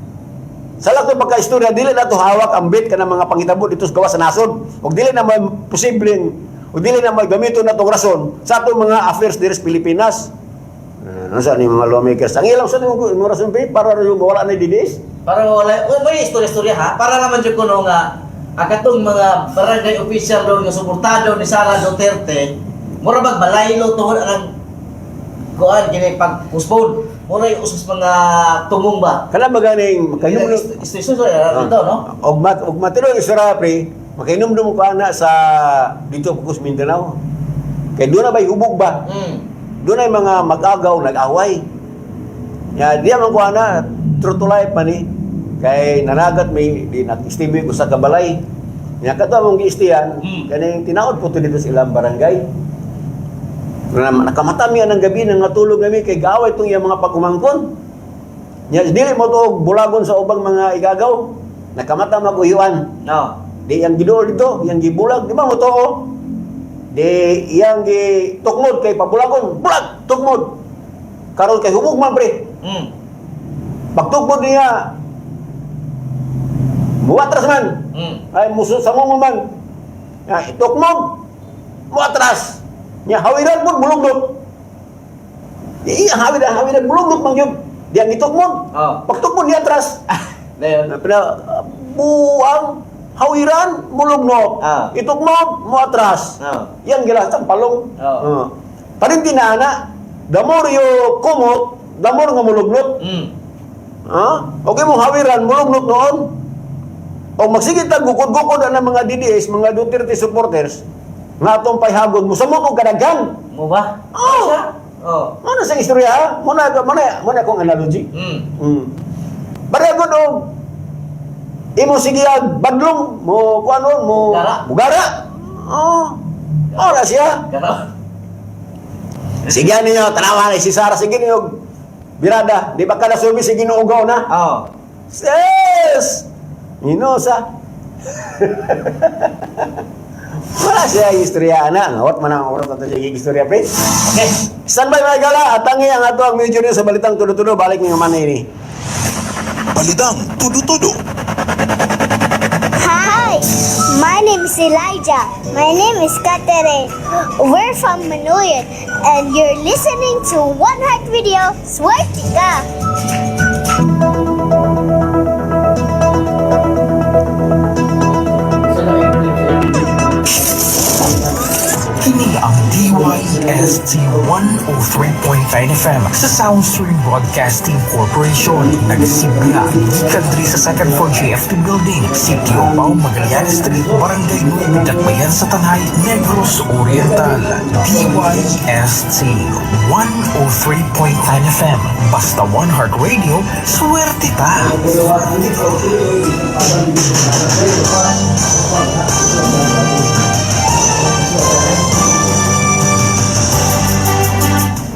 Sa lahat ng pagka-istorya, dili na ito hawak ang bit ka ng mga panghitabo dito sa gawa sa nasod. O dili na may posibleng, o dili na may gamito na itong rason sa itong mga affairs diri sa Pilipinas. Ano sa ni mga lawmakers? Ang ilang sa itong rason ba para yung mawala na didis? Para wala, may istorya-istorya ha? Para naman dyan kuno nga, akatong mga barangay official doon nga suportado ni Sara Duterte, mura magbalaylo tuhod ang kuan kini pag-postpone. Muna yung usos mga tumong ba? Kana maganing Kaya makainom istisyon ito, no? og matino yung istorya pre, makainom ko ana sa dito Pugos Mindanao. Kay doon na ba'y hubog ba? Doon ay mga mag-agaw, nag-away. Ya, diya man ko ana, true to life man ni. Kay nanagat may di nag-istimi ko sa kabalay. Nya kato mong giistiyan, kaning tinaod po to dito sa ilang barangay. Nakamatami ang gabi nang natulog nami kay gaway itong iyang mga pagkumangkon. Nya dili mo to bulagon sa ubang mga igagaw. Nakamata mag-uyuan. No. Di yang giduol dito, yang gibulag, di ba mo to? Di yang gitukmod kay pabulagon, bulag, tukmod. Karon kay hubog man pre. Pagtukmod niya, muatras man. Ay muso sa mo man. Ya, itukmod, muatras. Nya hawiran pun buluglot. Iya hawiran buluglot man yun. Diyan itukmod. Pagtukmod niya atras. Dayon. Buang hawiran bulugnot. Itukmod mo atras. Yan gilas ang palong. Parinti na ana, damor yo kumot, damor nga mulugnot. Okay mo hawiran bulugnot noon. O magsigit tag gukod-gukod ang mga DDS, mga Duterte supporters. Nga atong payhagod mo sa mo kung kadaghan. Mo ba? Ano sa istorya ha? Muna akong analogy. Baragod o imo sigiyag badlong mo kuano mo bugara. Ora siya. Sige ninyo tanawa si Sara sige ninyo birada di ba kada service si Ginoo na? Yes. Inosa. Wala siya istorya ana, ngawat man ang oras nato siya istorya pre. Okay. Standby mga gala, atangi ang ato ang medyo niyo sa balitang tudo-tudo balik ng man ini. Balitang tudo-tudo. Hi, my name is Elijah. My name is Catherine. We're from Manuyot, and you're listening to One Heart Radio. Swerte ka! Kini ang DYST 103.9 FM sa Soundstream Broadcasting Corporation. Nagsimula gikan diri sa second floor GFT Building, Sitio Pao, Magallanes Street, Barangay 9, Dakbayan sa Tanay, Negros Oriental. DYST 103.9 FM. Basta One Heart Radio, swerte ta!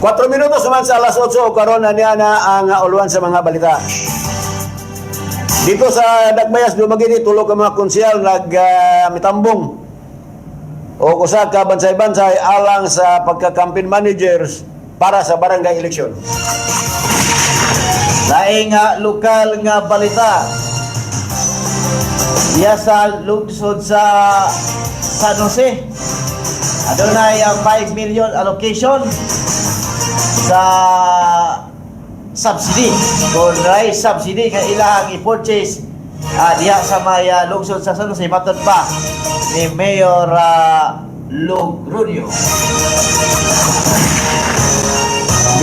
4 minutos naman sa alas 8 karon na niya na ang uluan sa mga balita. Dito sa Dakbayas Dumagini tulog ang mga konsyal mitambong o usa ka bansay-bansay alang sa pagka-campaign managers para sa barangay election. Laing lokal nga balita. Diya sa lungsod sa San Jose. Adunay ang 5 million allocation sa subsidy. Kung may subsidy nga ilang i-purchase diya sa may lungsod sa San Jose, matod pa ni Mayor Logrunio.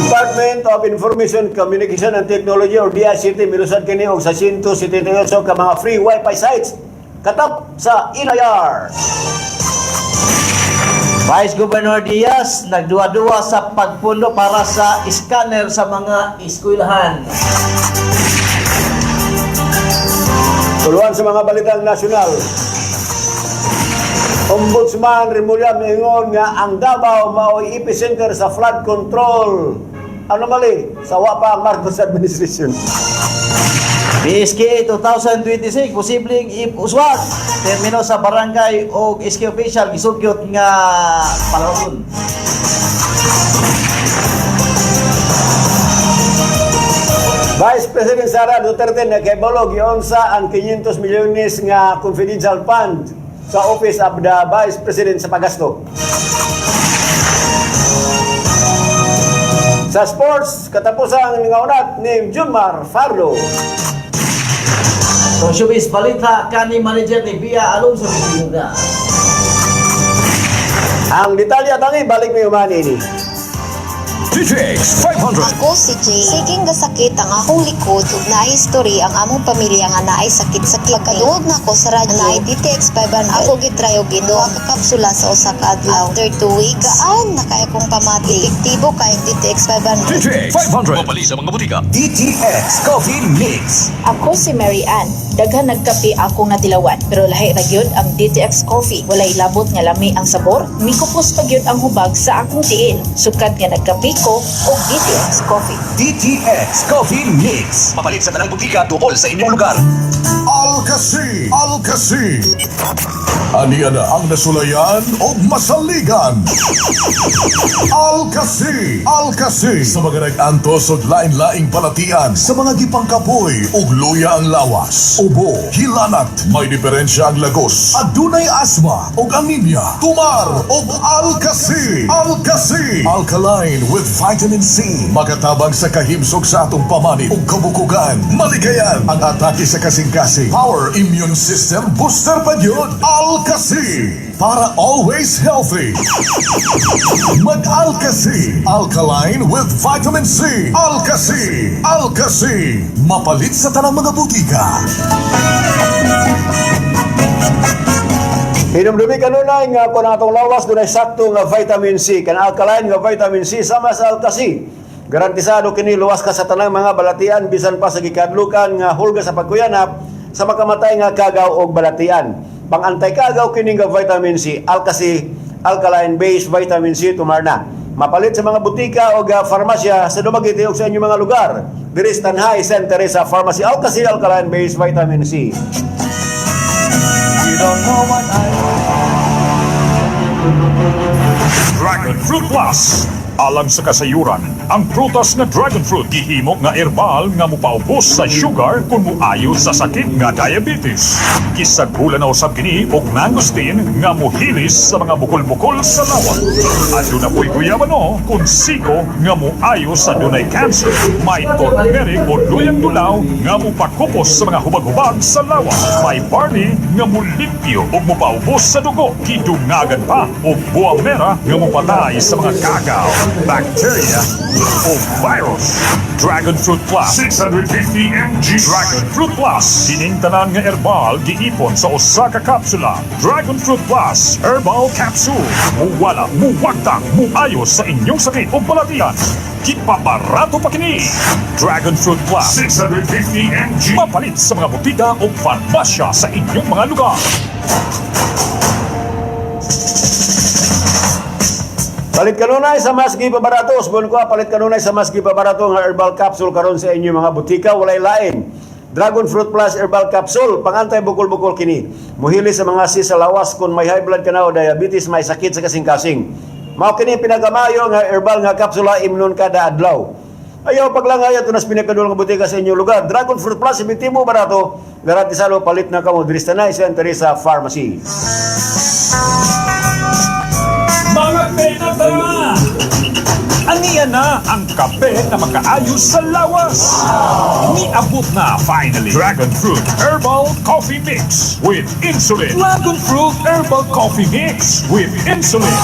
Department of Information Communication and Technology or DICT milusad kini og sa 178 ka mga free wifi sites katap sa Inayar. Vice Governor Diaz nagduwa-duwa sa pagpundo para sa scanner sa mga eskwelahan. Tuluan sa mga balitang nasyonal. Ombudsman Remulla mingon nga ang Davao mao'y epicenter sa flood control. Ano mali? Sawa pa ang Marcos administration. BSK 2026 posibleng uswag termino sa barangay o SK official gisugyot nga palahon. Vice President Sara Duterte nagkaibalog sa ang 500 milyones nga confidential fund sa Office of the Vice President sa paggasto. Sa sports, katapusang ngaunat ni Junmar Farlo. So showbiz balita kani manager ni Bia Alonso Biguna. Ang detalye tangi balik ni Umani ini. DTX 500. Ako si Jay. Siging gasakit ang akong likod ug naay history ang among pamilya nga naay sakit sa kagatuod na ko sa radyo naay DTX 500. Ako gitry og ginuha ka kapsula sa usa ka adlaw. After 2 weeks, gaan na kay akong pamati. Epektibo kay DTX 500. DTX 500. Mapali sa mga butika. DTX Coffee Mix. Ako si Mary Ann. Daghan nagkape ako nga dilawan, pero lahi ra gyud ang DTX coffee. Walay labot nga lami ang sabor, mikupos pa gyud ang hubag sa akong tiil. Sukat nga nagkape ko og DTX coffee. DTX Coffee Mix. Mapalit sa tanang butika tuol sa inyong lugar. Alcasi. Aniya na ang nasulayan o masaligan. Alcasi. Sa mga nag-antos o lain-laing palatian, sa mga gipangkapoy o luya ang lawas, ubo, hilanat, may diferensya ang lagos, adunay asma o anemia, tumar o Alcasi. Alkaline with vitamin C. Makatabang sa kahimsog sa atong pamanit o kabukugan. Maligayan ang atake sa kasing-kasing. Power immune system booster pa yun. Alcasi. Para always healthy. Mag-Alcasi. Alkaline with vitamin C. Alcasi. Mapalit sa tanang mga butika. Hinumdumi kanunay nga kung atong lawas dunay sakto nga vitamin C, kan alkaline nga vitamin C sama sa Alcasi. Garantisado kini luwas ka sa tanang mga balatian bisan pa sa gikadlukan nga hulga sa pagkuyanap sa makamatay nga kagaw og balatian. Pang-antay kagaw kini nga vitamin C, Alcasi alkaline based vitamin C tumarna. Mapalit sa mga butika o farmasya sa Dumaguete o sa inyong mga lugar. Diri sa Tanhay Center sa Pharmacy Alcasi alkaline based vitamin C. Dragon Fruit Plus. Alang sa kasayuran, ang prutas nga dragon fruit gihimo nga herbal nga mupaubos sa sugar kung muayo sa sakit nga diabetes. Kisagula na usab kini og mangosteen nga muhilis sa mga bukol-bukol sa lawa. Aduna po'y guyabano kung siko nga muayo sa dunay cancer. May turmeric o luyang dulaw nga mupakupos sa mga hubag-hubag sa lawa. May barley nga mulimpyo o mupaubos sa dugo. Kidungagan pa o buwang mera nga mupatay sa mga kagaw, bacteria o virus. Dragon Fruit Plus 650 mg. Dragon Fruit Plus kinintanan nga herbal giipon sa usa ka kapsula. Dragon Fruit Plus Herbal Capsule. Muwala, muwagtang, muayos sa inyong sakit o balatian. Kipaparato pa kini. Dragon Fruit Plus 650 mg. Mapalit sa mga butika o farmasya sa inyong mga lugar. Palit kanunay sa mas gibabarato. Subon ko palit kanunay sa mas gibabarato nga herbal capsule karon sa inyong mga butika walay lain. Dragon Fruit Plus Herbal Capsule pangantay bukol-bukol kini. Muhili sa mga sa lawas kung may high blood kana o diabetes, may sakit sa kasing-kasing. Mao kini pinagamayo nga herbal nga kapsula imnon kada adlaw. Ayaw paglangay ato nas pinakadul nga butika sa inyong lugar. Dragon Fruit Plus ebektibo barato, garantisado palit na kamo diri sa Tanay Center sa Pharmacy. Mga penatara! Aniya na ang kape na makaayos sa lawas. Niabot na finally Dragon Fruit Herbal Coffee Mix with Insulin. Dragon Fruit Herbal Coffee Mix with Insulin.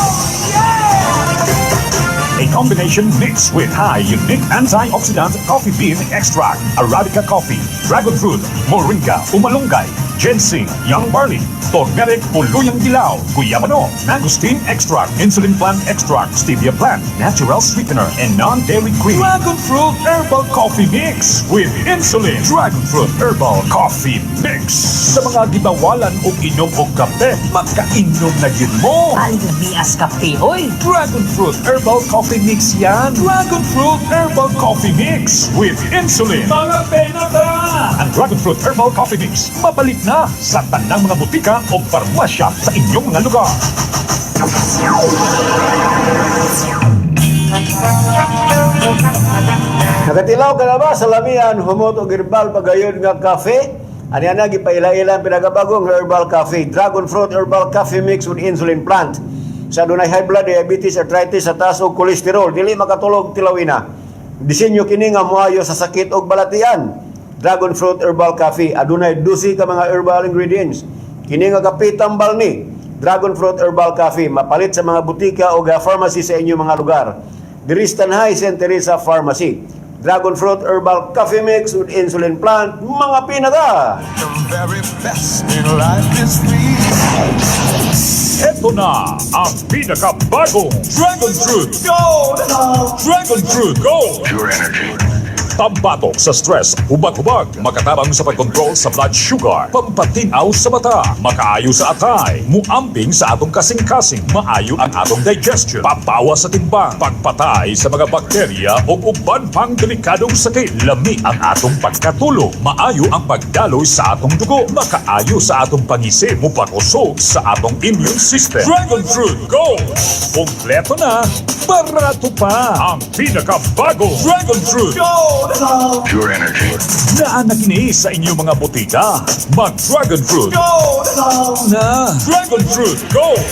A combination mix with high unique antioxidant coffee bean extract, Arabica coffee, dragon fruit, moringa, umalunggay, ginseng, young barley, turmeric o luyang dilaw, guyabano, mangosteen extract, insulin plant extract, stevia plant, natural sweetener, and non-dairy cream. Dragon Fruit Herbal Coffee Mix with Insulin. Dragon Fruit Herbal Coffee Mix. Sa mga gibawalan o inom o kape, makainom na yun mo. Ay, lumias kape, oy! Dragon Fruit Herbal Coffee Mix yan. Dragon Fruit Herbal Coffee Mix with Insulin. Mga penata! Ang Dragon Fruit Herbal Coffee Mix, mabalik na sa tanang mga butika o farmasya sa inyong mga lugar. Nakatilaw ka na ba sa lamian humot og herbal pagayod nga kafe? Ani ana gipaila-ila ang pinagabagong herbal coffee, Dragon Fruit Herbal Coffee Mix with Insulin Plant. Sa dunay high blood, diabetes, arthritis, sa taas og kolesterol, dili makatulog tilawina. Disenyo kini nga moayo sa sakit og balatian. Dragon Fruit Herbal Coffee adunay 12 ka mga herbal ingredients. Kini nga kape tambal ni Dragon Fruit Herbal Coffee mapalit sa mga butika o pharmacy sa inyong mga lugar. Diristan High St. Teresa Pharmacy. Dragon Fruit Herbal Coffee Mix with Insulin Plant, mga pinaka! The very best in life is free. Ito na ang pinakabagong Dragon Fruit. Dragon Fruit Gold. Pure energy. Tambatok sa stress, hubag-hubag, makatabang sa pagkontrol sa blood sugar, pampatinaw sa mata, makaayo sa atay, muamping sa atong kasing-kasing, maayo ang atong digestion, pabawas sa timbang, pagpatay sa mga bakterya o uban pang delikadong sakit, lami ang atong pagkatulog, maayo ang pagdaloy sa atong dugo, makaayo sa atong pangisip, mupakusog sa atong immune system. Dragon Fruit Gold! Kompleto na, barato pa ang pinakabago Dragon Fruit Gold! Pure energy. Naan na kini sa inyong mga botika. Mag Dragon Fruit na Dragon Fruit Gold!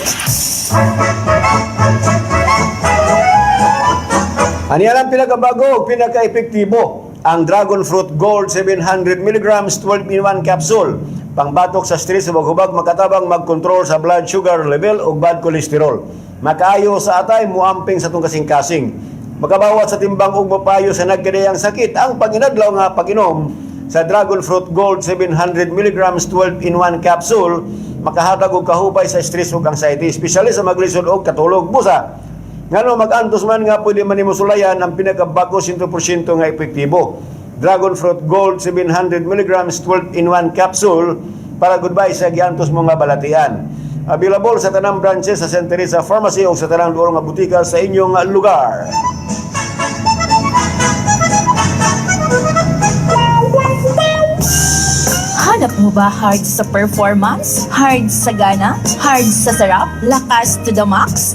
Ano yan ang pinakabago, pinaka-epektibo? Ang Dragon Fruit Gold 700 mg 12 in 1 capsule. Pangbatok sa stress, hubag-hubag, makatabang mag-control sa blood sugar level o bad cholesterol. Makaayo sa atay, muamping sa itong kasing-kasing. Makabawat sa timbang ug mapayo sa nagkadayang sakit ang paginadlaw nga pag-inom sa Dragon Fruit Gold 700 mg 12 in 1 capsule, makahatag og kahubay sa stress ug anxiety, especially sa maglisod og katulog busa. Ngano mag-antos man nga pwede man nimo sulayan ang pinakabago 100% nga epektibo. Dragon Fruit Gold 700 mg 12 in 1 capsule para goodbye sa giantos mo nga balatian. Available sa tanang branches sa St. Teresa Pharmacy o sa tanang lugar nga butika sa inyong lugar. Hanap mo ba hard sa performance? Hard sa gana? Hard sa sarap? Lakas to the max?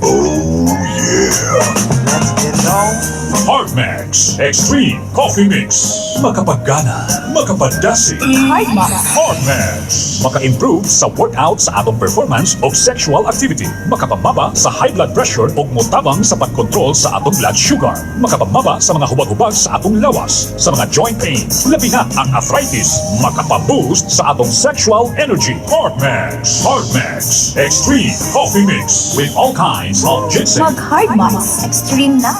Hard Max Extreme Coffee Mix. Makapagana, makapadasi. Hard Max. Hard Max. Maka-improve sa workout sa atong performance o sexual activity. Makapamaba sa high blood pressure o mutabang sa pagkontrol sa atong blood sugar. Makapamaba sa mga hubag-hubag sa atong lawas, sa mga joint pain, labi na ang arthritis. Makapaboost sa atong sexual energy. Hard Max. Hard Max Extreme Coffee Mix with all kinds of ginseng. Mag Hard Max. Extreme na.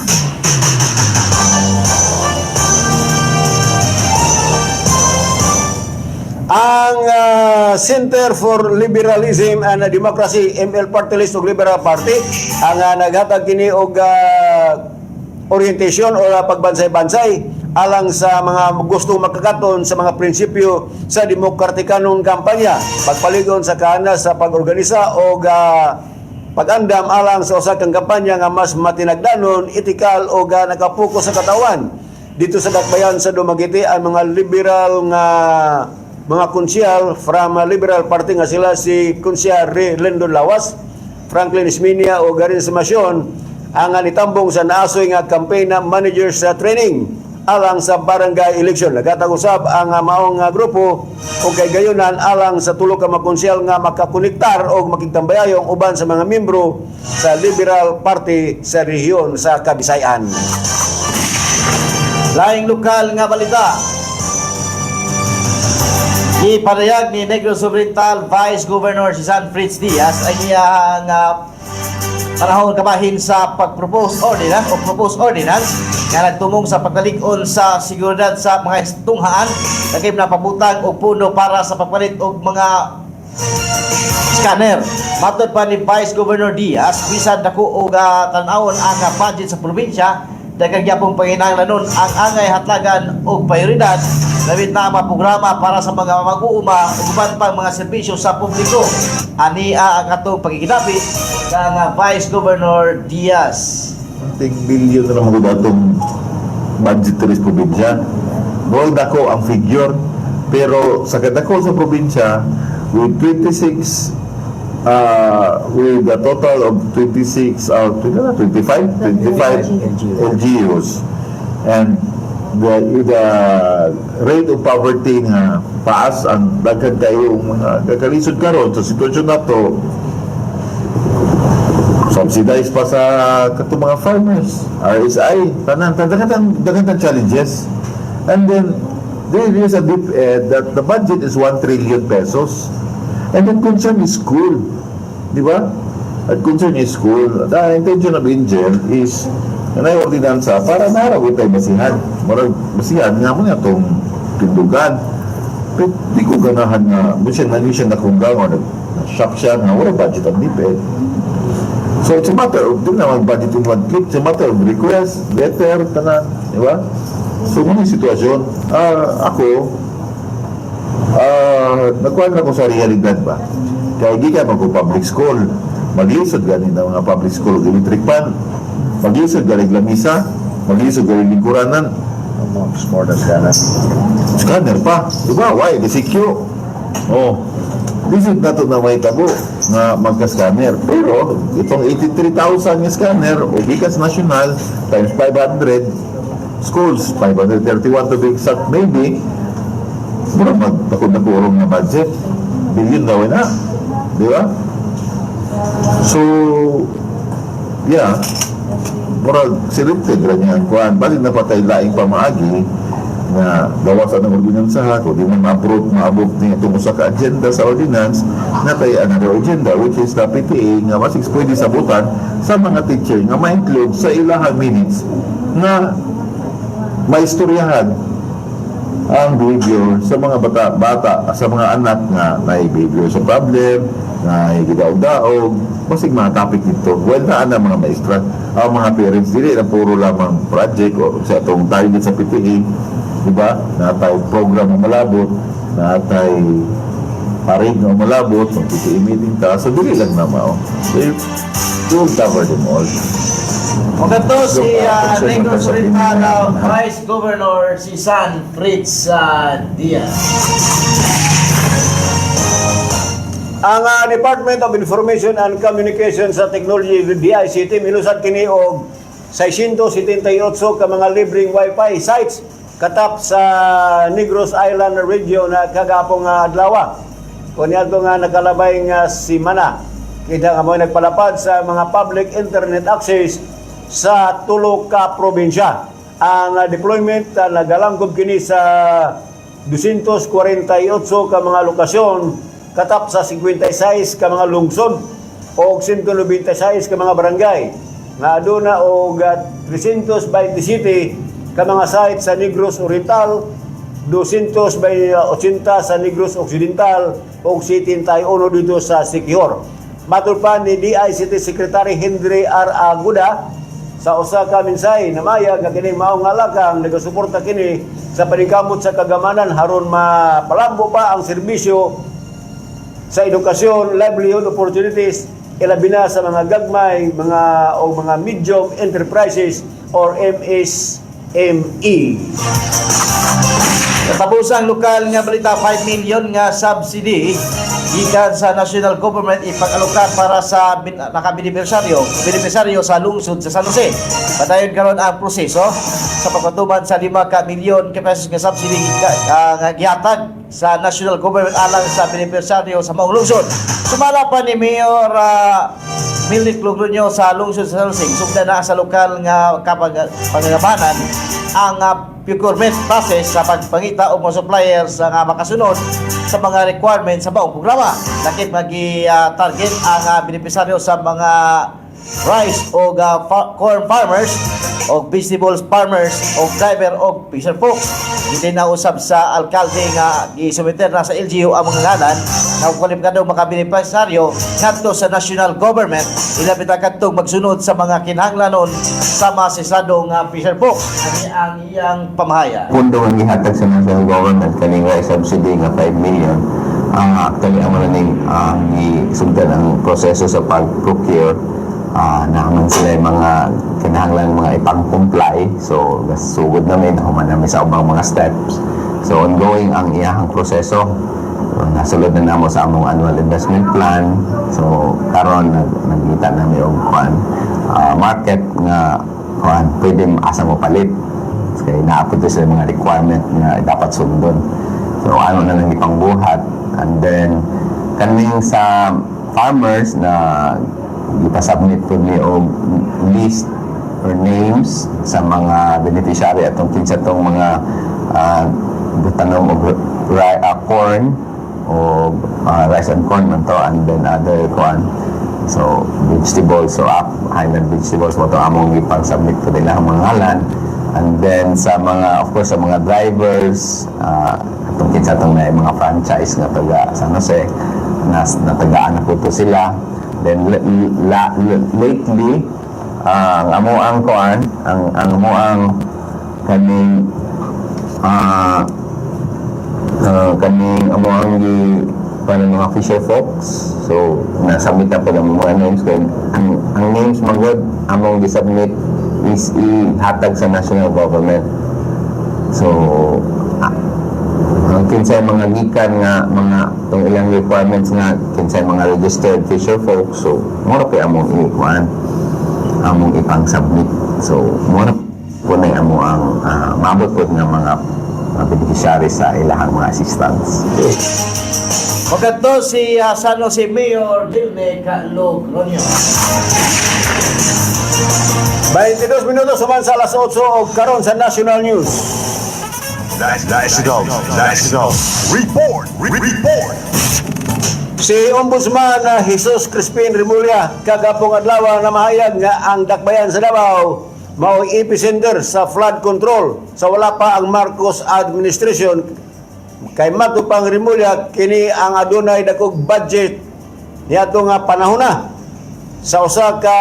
Ang Center for Liberalism and Democracy, ML Party List ug Liberal Party, ang naghatag kini og orientation o pagbansay-bansay alang sa mga gustong makakaton sa mga prinsipyo sa demokratikanong kampanya, pagpaligon sa kahanas sa pag-organisa o pag-andam alang sa usa kang kampanya nga mas matinagdanon, etikal o nakapokus sa katawan. Dito sa dakbayan sa Dumaguete ang mga liberal nga mga konsyal from Liberal Party nga sila si Konsyal Lendon Lawas, Franklin Isminia o Garin Simasyon ang nitambong sa naasoy nga campaign na manager sa training alang sa barangay election. Nagkatag-usab ang maong grupo o kay gayunan alang sa tulo ka mga konsyal nga makakonektar o makigtambayayong uban sa mga membro sa Liberal Party sa rehiyon sa Kabisayan. Laing lokal nga balita. Ipanayag ni Negros Oriental Vice Governor si San Fritz Diaz ang iyang panahon kabahin sa pag-propose ordinance o propose ordinance nga nagtumong sa pagkalig-on sa seguridad sa mga tunghaan nagkayong napabutang og puno para sa pagpalit og mga scanner. Matod pa ni Vice Governor Diaz, bisan dako og tan-awon ang budget sa probinsya, daghang gyapong panginahanglanon ang angay hatlagan og prioridad labit na mga programa para sa mga mag-uuma ug uban pang mga serbisyo sa publiko. Ani ang atong pagkikidapit ng Vice Governor Diaz. Tig bilyon na mga datong budgetary sa probinsya. Gold ako ang figure, pero sa kadako sa probinsya with 26 with a total of 25 LGUs and the rate of poverty nga paas ang daghan kayo mga kakalisod karon sa sitwasyon nato, subsidized pa sa katong mga farmers, RSI, daghang challenges. And then there is a deep that the budget is 1 trillion pesos. And the concern is school. Di ba? At concern is school. The intention of Angel is Kanay ordinansa para narawit tayo basihan. Marag basihan nga mo na itong tindugan. Pero di ko ganahan nga, hindi siya nakunggang o nag-shock siya nga wala budget ang DepEd. So it's a matter of, di naman budget in one click, it's a matter of request, letter, tanan, di ba? So muna yung sitwasyon, nagkuhan ako sa realidad ba? Kaya hindi ka mag-public school, maglisod ganit ang mga public school, electric pan, maglisod galing lamisa, maglisod galing lingkuranan, more than scanner pa, di ba? Why? DCQ. Oh, lisod na ito na may tabo na magka-scanner. Pero itong 83,000 yung scanner o bigas national times 500 schools, 531 to be exact, maybe mura magtakod-nakurong na budget, billion daw na, di ba? So yeah, mura selected rin yan kuhan, balik na patay laing pamaagi na gawasan ng ordinansa kung di man maabot niya itong sa ka-agenda sa ordinance na tayo another agenda which is the PTA nga mas pwede sabutan sa mga teacher nga ma-include sa ilahang minutes na maistoryahan ang behavior sa mga bata sa mga anak nga may behavior sa problem na gidaog-daog basig mga topic dito well na ang mga maestra ang mga parents dili na puro lamang project o sa itong target sa PTA. Diba? Natay program na malabot, natay parig na malabot, mag-PTA meeting ka, so dili lang na mao. So, you'll cover them all. Okay to si Negros Oriental Vice Governor si San Fritz Diaz. Ang Department of Information and Communication sa Technology DICT minusad kini og 678 ka mga libreng wifi sites katap sa Negros Island region na kagapong adlaw. Kunyadto nga nakalabay nga simana kita nga mo nagpalapad sa mga public internet access sa tulo ka probinsya. Ang deployment nagalangkob kini sa 248 ka mga lokasyon katap sa 56 ka mga lungsod o 196 ka mga barangay nga aduna og 327 ka mga site sa Negros Oriental, 280 sa Negros Occidental o 71 dito sa Siquijor. Matud pa ni DICT Secretary Henry R. Aguda sa usa ka minsay na maya nga kini maong alakang nagasuporta kini sa paningkamot sa kagamanan haron mapalambo pa ang serbisyo sa edukasyon, livelihood opportunities ilabi na sa mga gagmay, mga medium enterprises or MSME. Katabusang lokal nga balita 5 million nga subsidy gikan sa national government ipag-alokan para sa benepisaryo sa lungsod sa San Jose. Padayon karon ang proseso sa pagpatuman sa 5 ka milyon ka pesos nga subsidy nga gihatag sa national government alang sa benepisaryo sa maong lungsod. Sumala pa ni Mayor Milik Lugronyo sa lungsod sa San Jose, sugda na sa lokal nga pangangabanan ang procurement process sa pagpangita o mga suppliers nga makasunod sa mga requirements sa baong programa. Lakit target ang benepisaryo sa mga rice o corn farmers o vegetables farmers o driver o fisher folk. Hindi na usab sa alkalde nga isumiter na sa LGU ang mga ngalan na kwalipikadong makabenepisaryo ngadto sa national government ilapit kadtong magsunod sa mga kinahanglanon sa masisadong fisher folk. Ani ang iyang pamahaya. Pundo ang gihatag sa national government kaning rice subsidy nga 5 million. Actually ang maning ang isugdan ang proseso sa pag-procure naman sila yung mga kinahanglan mga ipang-comply. So sugod namin human namin sa ubang mga steps. So ongoing ang iyahang proseso. So, nasulod na namo sa among annual investment plan. So karon nagkita namin og market nga pwede asa mo palit. Kaya naapod sila mga requirement na dapat sundon. So ano na lang ipangbuhat. And then kaning sa farmers na ipasubmit po ni og list or names sa mga beneficiary atong kinsa tong mga butanom og corn o rice and corn man to and then other So, vegetables, so hybrid vegetables, mo ito among ipang-submit ko nila ang mga ngalan. And then sa mga, of course, sa mga drivers, itong kinsa itong na mga franchise nga taga San Jose, natagaan na po ito sila. Then lately, ang amo ang kuan, ang amo ang kaming amo ang mga official folks. So nasubmit na po ng mga names ko. Ang names magod among disubmit is ihatag sa national government. So ang kinsay mga gikan nga mga tong ilang requirements nga kinsay mga registered fisher folks, so mura pa among ikuan, among ipang submit. So mura po na amo ang maabot po nga mga beneficiary sa ilahang mga assistance. Maganda si San Jose Mayor Dilme Calogronio. 22 minutos suman sa alas 8 o karon sa National News. Let's go. Report. Si Ombudsman Jesus Crispin Remulla kagapong adlaw na mahayag nga ang dakbayan sa Davao mao epicenter sa flood control sa wala pa ang Marcos administration. Kay matupang Remulla kini ang adunay dakog budget niadto nga panahon na sa usa ka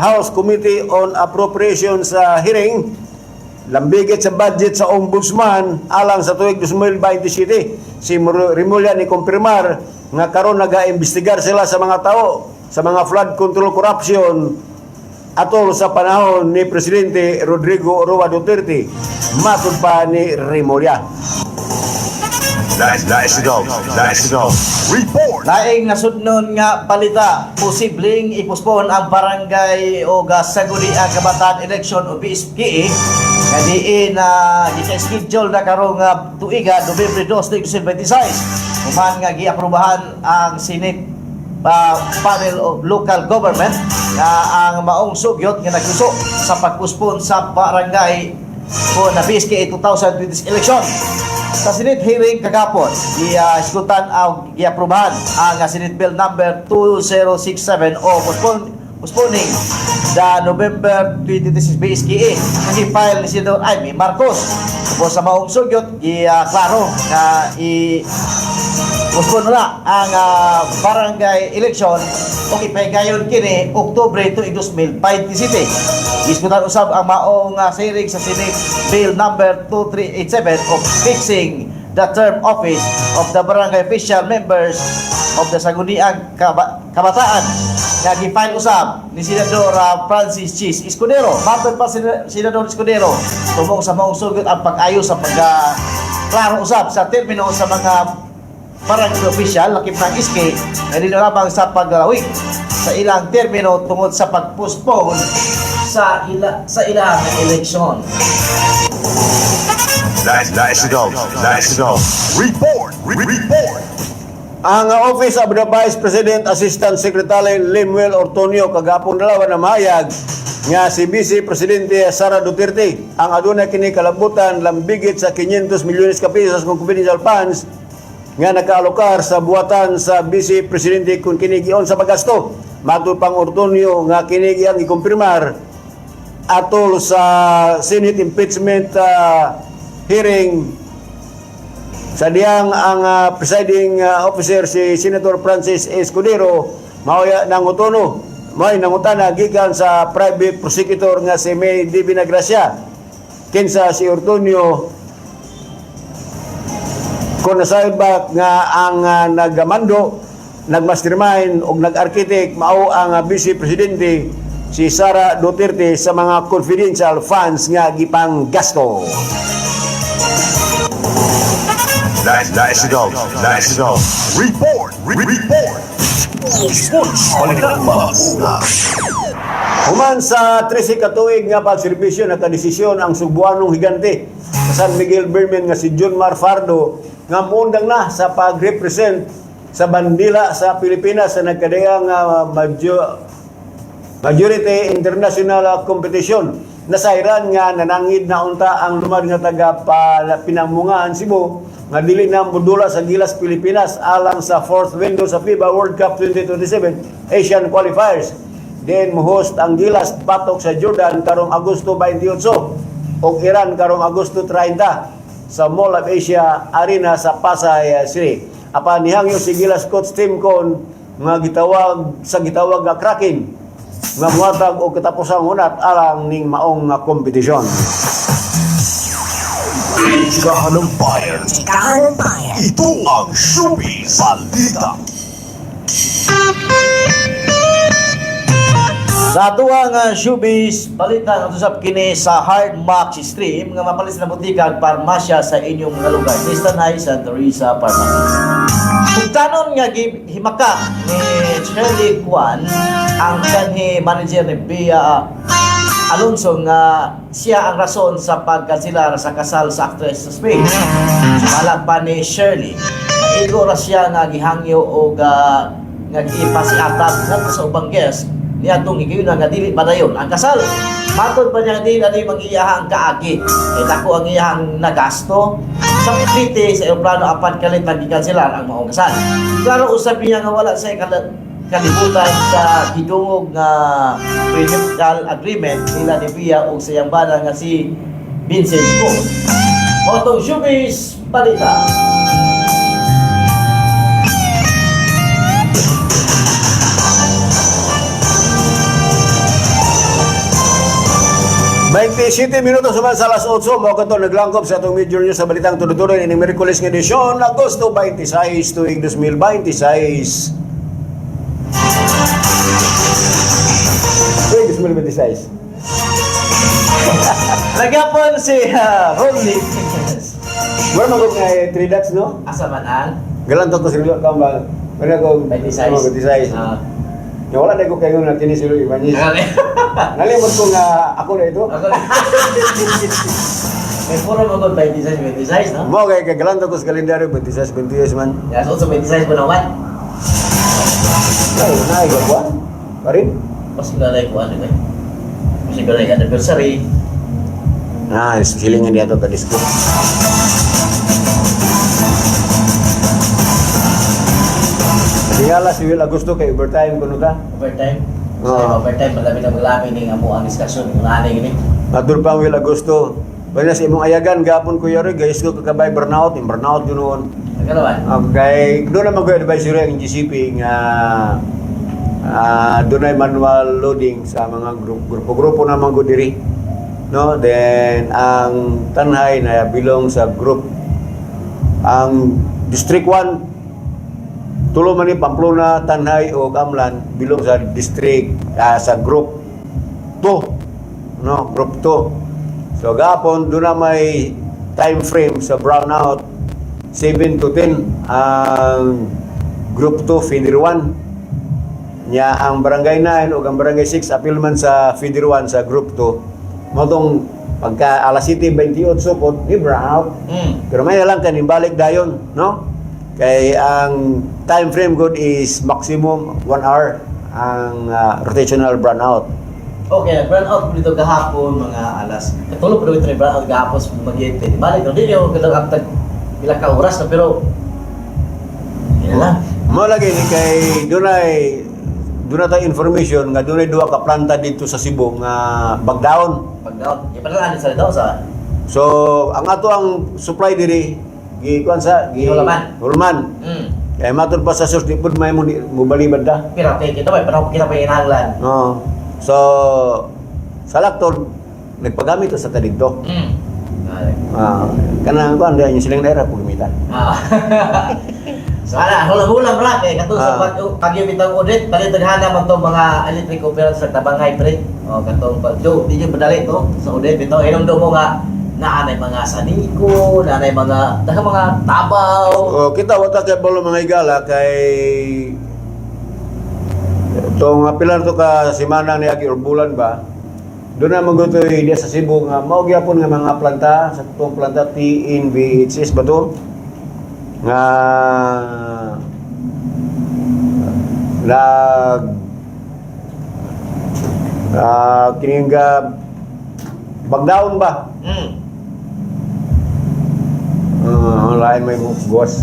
House Committee on Appropriations sa hearing. Lambigit sa budget sa Ombudsman alang sa tuig 2027. Si Remulla ni kumpirmar nga karon naga-imbestigar sila sa mga tao sa mga flood control corruption atol sa panahon ni Presidente Rodrigo Roa Duterte. Matud pa ni Remulla. Let's go. Report. Laing nasudnon nga balita, posibleng ipospon ang barangay o Sangguniang Kabataan election o BSPE nga diin gika-schedule na karong tuiga Nobyembre 2, 2026. Kuman nga giaprubahan ang Senate panel of local government nga ang maong sugyot nga nagsuso sa pagpospon sa barangay o na BSPE 2020 election. Sa Senate hearing kagapon, giiskutan ang giaprubahan ang Senate Bill number 2067 o postponing the November 2026 BSKE nga gi-file ni Senador Amy Marcos. Tapos sa maong sugyot, klaro na postpone na ang barangay election o ipahigayon kini Oktubre 2027. Diskutan usab ang maong hearing sa Senate Bill number 2387 of fixing the term office of the barangay official members of the Sangguniang Kabataan nga gi-file usab ni Senador Francis Chis Escudero. Matod pa Senador Escudero tumong sa maong sugyot ang pag-ayos sa klaro usab sa termino sa mga barangay official lakip ng iske na nilalabang sa paglalawig sa ilang termino tungod sa pag-postpone sa ilang eleksyon. Let's go. Report. Ang Office of the Vice President Assistant Secretary Lemuel Ortonio kagapon dalawa na mahayag nga si Vice Presidente Sara Duterte ang adunay kini kalabutan lambigit sa 500 milyones ka pesos ng confidential funds nga nakaalokar sa buhatan sa Vice Presidente kung kini gion sa paggasto. Matud pang Ortonio nga kini ang ikumpirmar atol sa Senate impeachment hearing sa diyang ang presiding officer si Senator Francis Escudero mao nangutono may nangutana gikan sa private prosecutor nga si May D. Vinagracia kinsa si Ortonio kung nasayod ba nga ang nagmando nagmastermind o nag-architect mao ang Vice Presidente si Sara Duterte sa mga confidential funds nga gipang gasto. Let's go. Report. Sports. Human sa 13 katuig nga pagserbisyo nakadesisyon ang Subuanong Higante sa San Miguel Bermen nga si John Mar Fardo nga muundang na sa pag-represent sa bandila sa Pilipinas sa nagkadayang majority international competition nasayran nga nanangid na unta ang lumad nga taga Pinamungaan Cebu nga dili na modula sa gilas Pilipinas alang sa fourth window sa FIBA World Cup 2027 Asian Qualifiers. Then host ang gilas patok sa Jordan karong Agosto 28 ug Iran karong Agosto 30 sa Mall of Asia Arena sa Pasay City. Apan nihangyo si gilas coach Tim Con nga gitawag nga cracking nga muhatag og katapusang hunat alang ning maong nga kompetisyon. Chikahan ng bayan. Ito ang Showbiz Balita. Sa atuang showbiz, balita ang usap kini sa Hard Max Stream nga mapalis na butikag parmasya sa inyong mga lugar. Sa Tanay, Santa Teresa, Parmaki. Kung nga himaka ni Shirley Kwan, ang kanhi manager ni Bea Alonso nga siya ang rason sa pagkansilar sa kasal sa actress sa Spain. Sumalag pa ni Shirley. Igo ra siya nga gihangyo o nga ipasiatag na sa ubang guest niya itong ikaw na nga dili padayon ang kasal. Matod pa niya di mag-iyahang kaagi. Dako ang iyahang nagasto sa piti sa aeroplano apan kalit gikanselar ang maong kasal. Klaro usab niya nga wala sa kalibutan sa gidungog nga prenuptial agreement nila ni Bea ug sa iyang bana nga si Vincent Ko. Motong Showbiz Balita. 27 minutos naman sa alas 8, mo kato naglangkop sa atong major news sa balitang tuloy-tuloy ini Miyerkules nga edisyon, Agosto 26, tuig 2026. Tuig 2026. Nagyapon si Rodney. Wala magod nga 3 dots, no? Asa man ang? Galantok ko sila kambal. Wala ko 26. Ya wala na ko kayo na kini sila Ibanez. Nalimot ko nga ako na ito. May puro mo 26, no? Mo kay galantok ko sa kalendaryo 26 man. Ya, so 26 po naman. Ay, naay ko Parin? Mas galay ko ano kay. Mas galay anniversary. Ah, silingan dia to ka disco. Tingala si Will Augusto kay overtime kuno ta. Overtime. Oo. Overtime malami na maglami ning amo ang diskusyon ng nanay gini. Adur pa Will Augusto. Banya si imong ayagan gapon ko yari guys ko kakabay burnout, yung burnout yun noon. Nagkalawan. Okay, doon naman ko advisory ang GCP nga doon ay manual loading sa mga grupo naman ko diri. No, then ang Tanhay na bilong sa group ang District 1 tulo man ni Pamplona, Tanhay o Amlan bilong sa district sa group 2, no, group 2. So gapon doon na may time frame sa brownout 7 to 10 ang group 2 feeder 1 nya ang barangay 9 o ang barangay 6 apil man sa feeder 1 sa group 2 motong pagka alas 7:28 sukot ni brownout. Pero may lang kanin balik dayon, no? Kay ang time frame good is maximum 1 hour ang rotational brownout. Okay, brownout po dito kahapon mga alas. Katulog po dito brownout kahapon sa mag-iente. Balik, hindi nyo kailang agtag ilang ka oras na pero yan lang. Mo lagi ni kay dunay tayo information nga dunay duha ka planta dito sa Cebu nga bagdaon. Bagdaon. Yung pala sa daw sa. So ang ato ang supply diri gikuan sa Hulaman. Kaya matod pa sa source di pud may mo balibad ta. Pero kita may panahon kita pa inahanglan. No. So sa lakton nagpagamit to sa kadidto. Kanang kuan diyan yung silang daerah pagamitan. So ana, hulang-hulang ra kay katong sa pagyo bitang audit, bali daghana man tong mga electric operators sa tabangay pre. O katong pagdo, di jud madali to sa audit bitaw inom do mo nga naanay mga saniko, naanay mga tabaw. O kita wata kay balo mga igala kay tong pilar to ka semana ni agi or bulan ba. Doon na magutoy dia sa Cebu nga mao gyapon nga mga planta sa tong planta TNVHS ba to? Nga kining Bagdaon ba? Lain may buwas.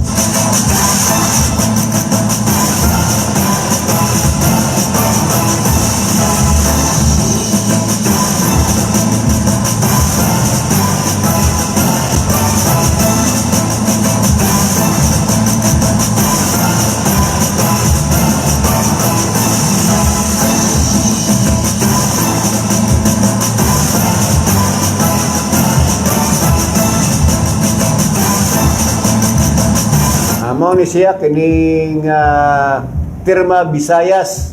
Mao ni siya kining Firma Visayas.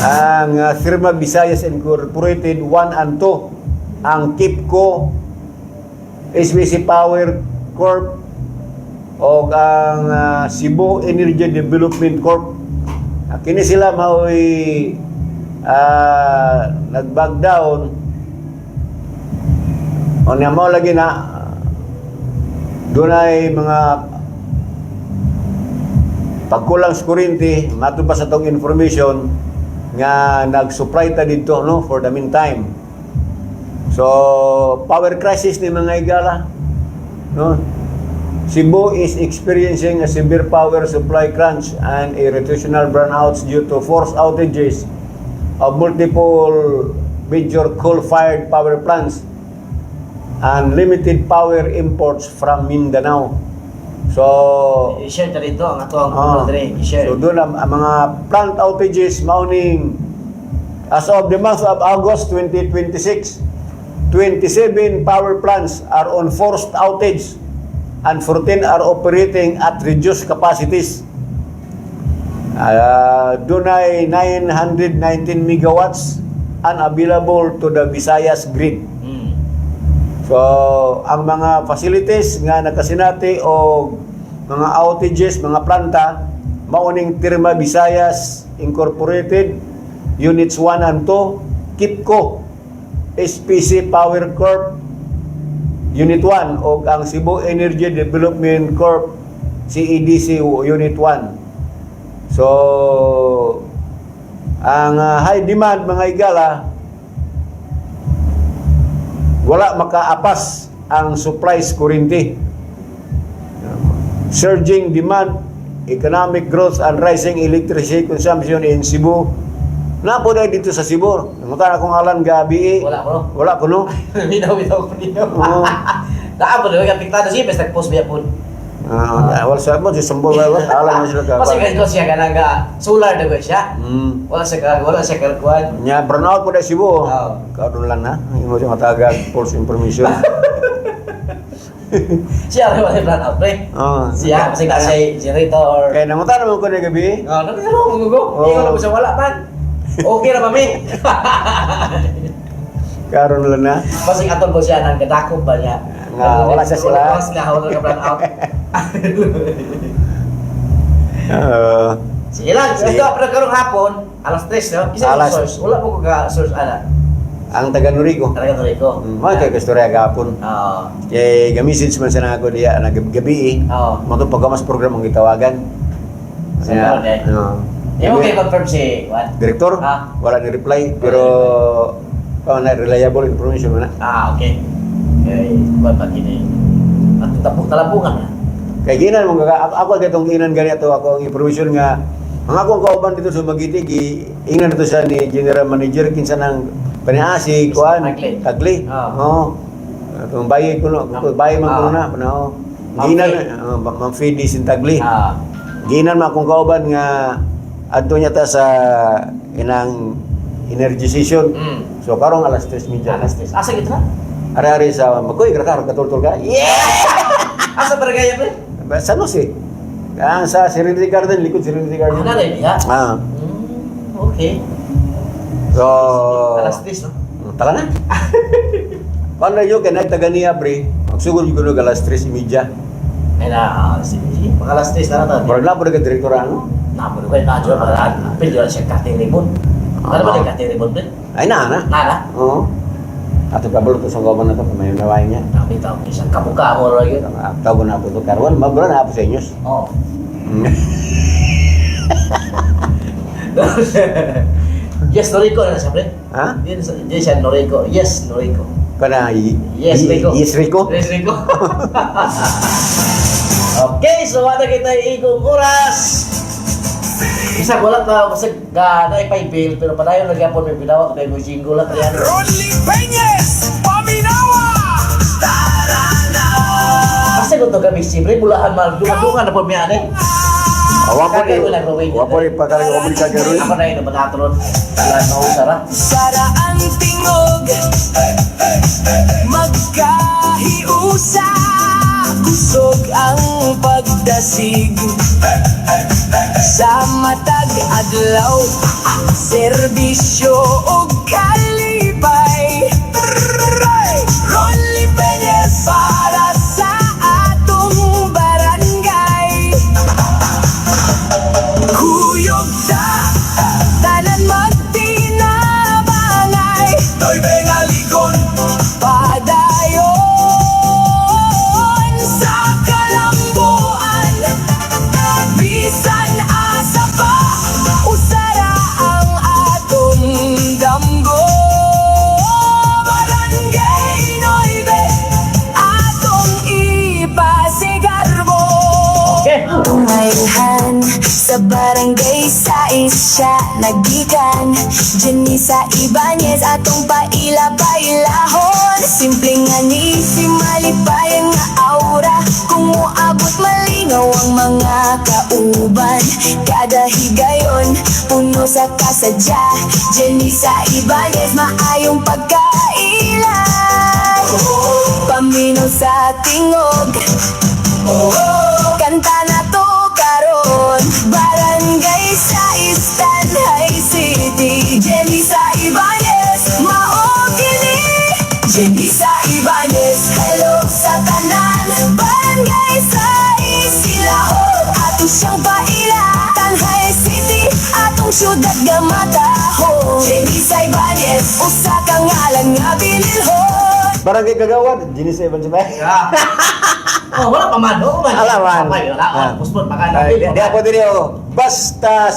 Ang Firma Visayas Incorporated 1 and 2, ang KIPCO, SBC Power Corp o ang Cebu Energy Development Corp. Kini sila mao'y nag-back down o niya mo lagi na doon ay mga pagkulang sa kuryente, matubas sa itong information nga nag-supply ta dito no, for the meantime. So, power crisis ni mga igala. No? Cebu is experiencing a severe power supply crunch and a rotational brownouts due to forced outages of multiple major coal-fired power plants and limited power imports from Mindanao. So, I-share ta dito ang ato ang puno dire. I-share. so doon ang mga plant outages mauning as of the month of August 2026, 27 power plants are on forced outage and 14 are operating at reduced capacities. Doon ay 919 megawatts unavailable to the Visayas grid. So, ang mga facilities nga nakasinati o mga outages, mga planta, mauning Firma Visayas Incorporated, Units 1 and 2, KIPCO, SPC Power Corp, Unit 1, o ang Cebu Energy Development Corp, CEDC, Unit 1. So, ang high demand, mga igala, wala makaapas ang supplies kuryente. Surging demand, economic growth, and rising electricity consumption in Cebu. Napo na dito sa Cebu. Mukha akong alam gabi. Wala ko no. Bitaw ko niyo. Taapon na kapiktado siya basta post biya pun. Wala sa mo si sambol wala alam mo sila ka. Kasi ganito siya kanang solar na ba siya. Wala siya kalkuan. Nya burnout po na Cebu. Karon lang na. Imo siya matagag false information. Siya rin wala burnout pre. Siya kasi kasi generator. Kaya namutan naman ko na gabi. Nagkano mo gugo. Ikaw na mo siya wala pan. Okay na mami. Karon lang na. Kasi atol ko siya nang gadakop ba niya. Wala siya sila. Mas nga wala ka burnout. Sige lang, ito pero karong hapon, alas 3 no? Isa ang source, wala po ko ka source ana. Ang taga Norico. Taga Norico. Mga kay kastorya gapon. Oo. Kay gamisin man sa nako diya na gabi. Oo. Mo pagkamas program ang gitawagan. Sa okay. Imo kay confirm si what? Direktor? Wala ni reply pero na reliable information na. Okay. Okay, what pa kini? At tapok talapungan na. Kay ginan mo ako gatong ginan ganito ako ang information nga ang akong kauban dito sa Magiti ingnan dito sa ni General Manager kinsa nang paniasi kuan Tagli. Atong bayi ko no, bayi man ko na panaw. Ginan Ma'am Fidi sin Tagli. Ginan man akong kauban nga adto niya ta sa inang energy session. So karong alas 3:30. Alas 3. Asa gid na? Ari-ari sa Makoy grakar katultol ka. Yeah! Asa barangay pre? Sa Jose. Sa Serenity Garden, likod Serenity Garden. Ano rin, ya? Okay. So, alas 3, no? Tala na. Paano nyo, kaya nagtaga niya, pre, magsugod yung gunog alas 3:30. Ay na, sige, pag alas 3 na natin. Parang napo na ka-director ano? Napo na kayo na-adyo, pwede lang siya cutting ribbon. Ano ba yung cutting ribbon, pre? Ay, na. Oo. Ato kabalo to sa goban na to, may nawain niya. Nakita ko isang kabuka mo rin yun. Tago na po to, Karwan, mabula na po sa inyo. Oo. Yes, Noriko na siya, pre. Ha? Hindi siya Noriko. Yes, Noriko. Kana Yes, Rico. Yes, Rico. Yes, Rico. Okay, so wala kita igong oras. Isa ko lang ka, kasi na ipay-bail, pero padayon nagyapon may pinawak, kaya mo jingle lang kaya. Ronnie Peñez, Paminawa! Kasi kung ito kami simple, bulahan mal, dungan na po miyan eh. Wapo ni pagkaling komunikasyon karon. Ako na yun, naman wala na usara. Para ang tingog magkahiusa, kusog ang pagdasig sa matag adlaw, serbisyo o kalipay. Ronnie Peñez para sa atong barangay. Kuyog ta, tanan magtinabangay. Toy bengalikon, padayon sa kalambuan. Bisan asa pa, usara ang atong damgo. Barangay Noybe, atong ipasigarbo. Okay. Mayhan sa barangay sa isya nagikan, Jenny sa Ibanez atong paila-pailahon. Simple nga ni si malipayan nga aura, kung muabot malingaw ang mga kauban. Kada higayon puno sa kasadya, Jenny sa Ibanez maayong pagkailan. Paminaw sa tingog, kanta na to karon. Barangay sa Eastern High City, Jenny sa Ibanez mao kini. Jenny sa Ibanez, hello sa tanan. Barangay sa Isilahon, ato siyang paila. High City, atong syudad nga matahon. Jenny sa Ibanez, usa ka ngalan nga binilhon. Barangay Kagawad, Ginis Evans ba? Oh, wala pa man. Oo man. Alaman. Wala. Puspon pa ka. Di ako din yun. Basta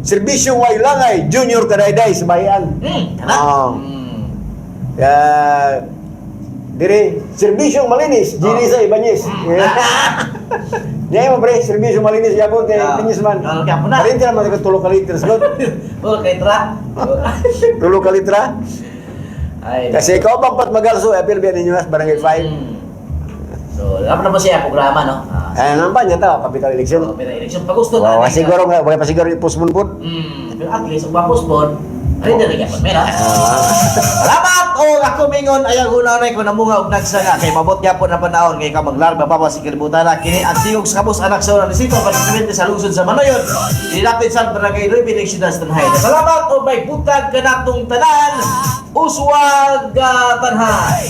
serbisyong way langay, Junior Kadayday sa bayan. Kana? Dire, serbisyong malinis, Gini sa Ibanez. Ngayon mo pre, serbisyong malinis yapon kay Ibanez man. Yapon na. Kalintra man tulog ka liter sa Oh, kay Tra. Tulog ka litra. Kasi ikaw pagpat magalso, appeal biyan ninyo mas barangay 5. So, dapat na ba siya programa, no? Ay, nang ba niya tao, kapital election. Pero election pa gusto Wow, siguro nga, wala pa siguro i-postpone po. Pero at least, kung ma-postpone, rin na rin yapon, mera. Salamat! O, ako mingon, ayang una na ko namunga og nagsanga. Kay mabot yapon na panahon, kay ka maglarba pa si kalibutan na. Kini ang tiyog sa kabus anak sa oran nisito, patisamente sa lungsod sa Manoyon. Dinapit sa barangay Roy, Binexyudan sa Tanhay. Salamat o may butag ka natong tanan. Uswag Tanhay.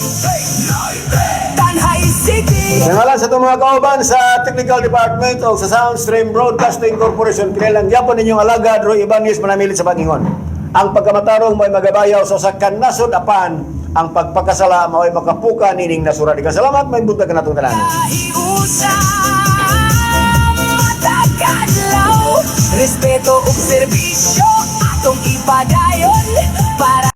Tanhay City. Nangalan sa itong mga kauban sa Technical Department o sa Soundstream Broadcasting Corporation, kinilang yapon ninyong alagad, Roy Ibanez, manamilit sa Bangingon. Ang pagkamatarong may magabayaw sa usakan nasod apan, ang pagpakasala mao'y makapuka nining nasura. Di ka salamat, may butag ka natong tanan. Matagkadlaw, respeto ug serbisyo atong ipadayon.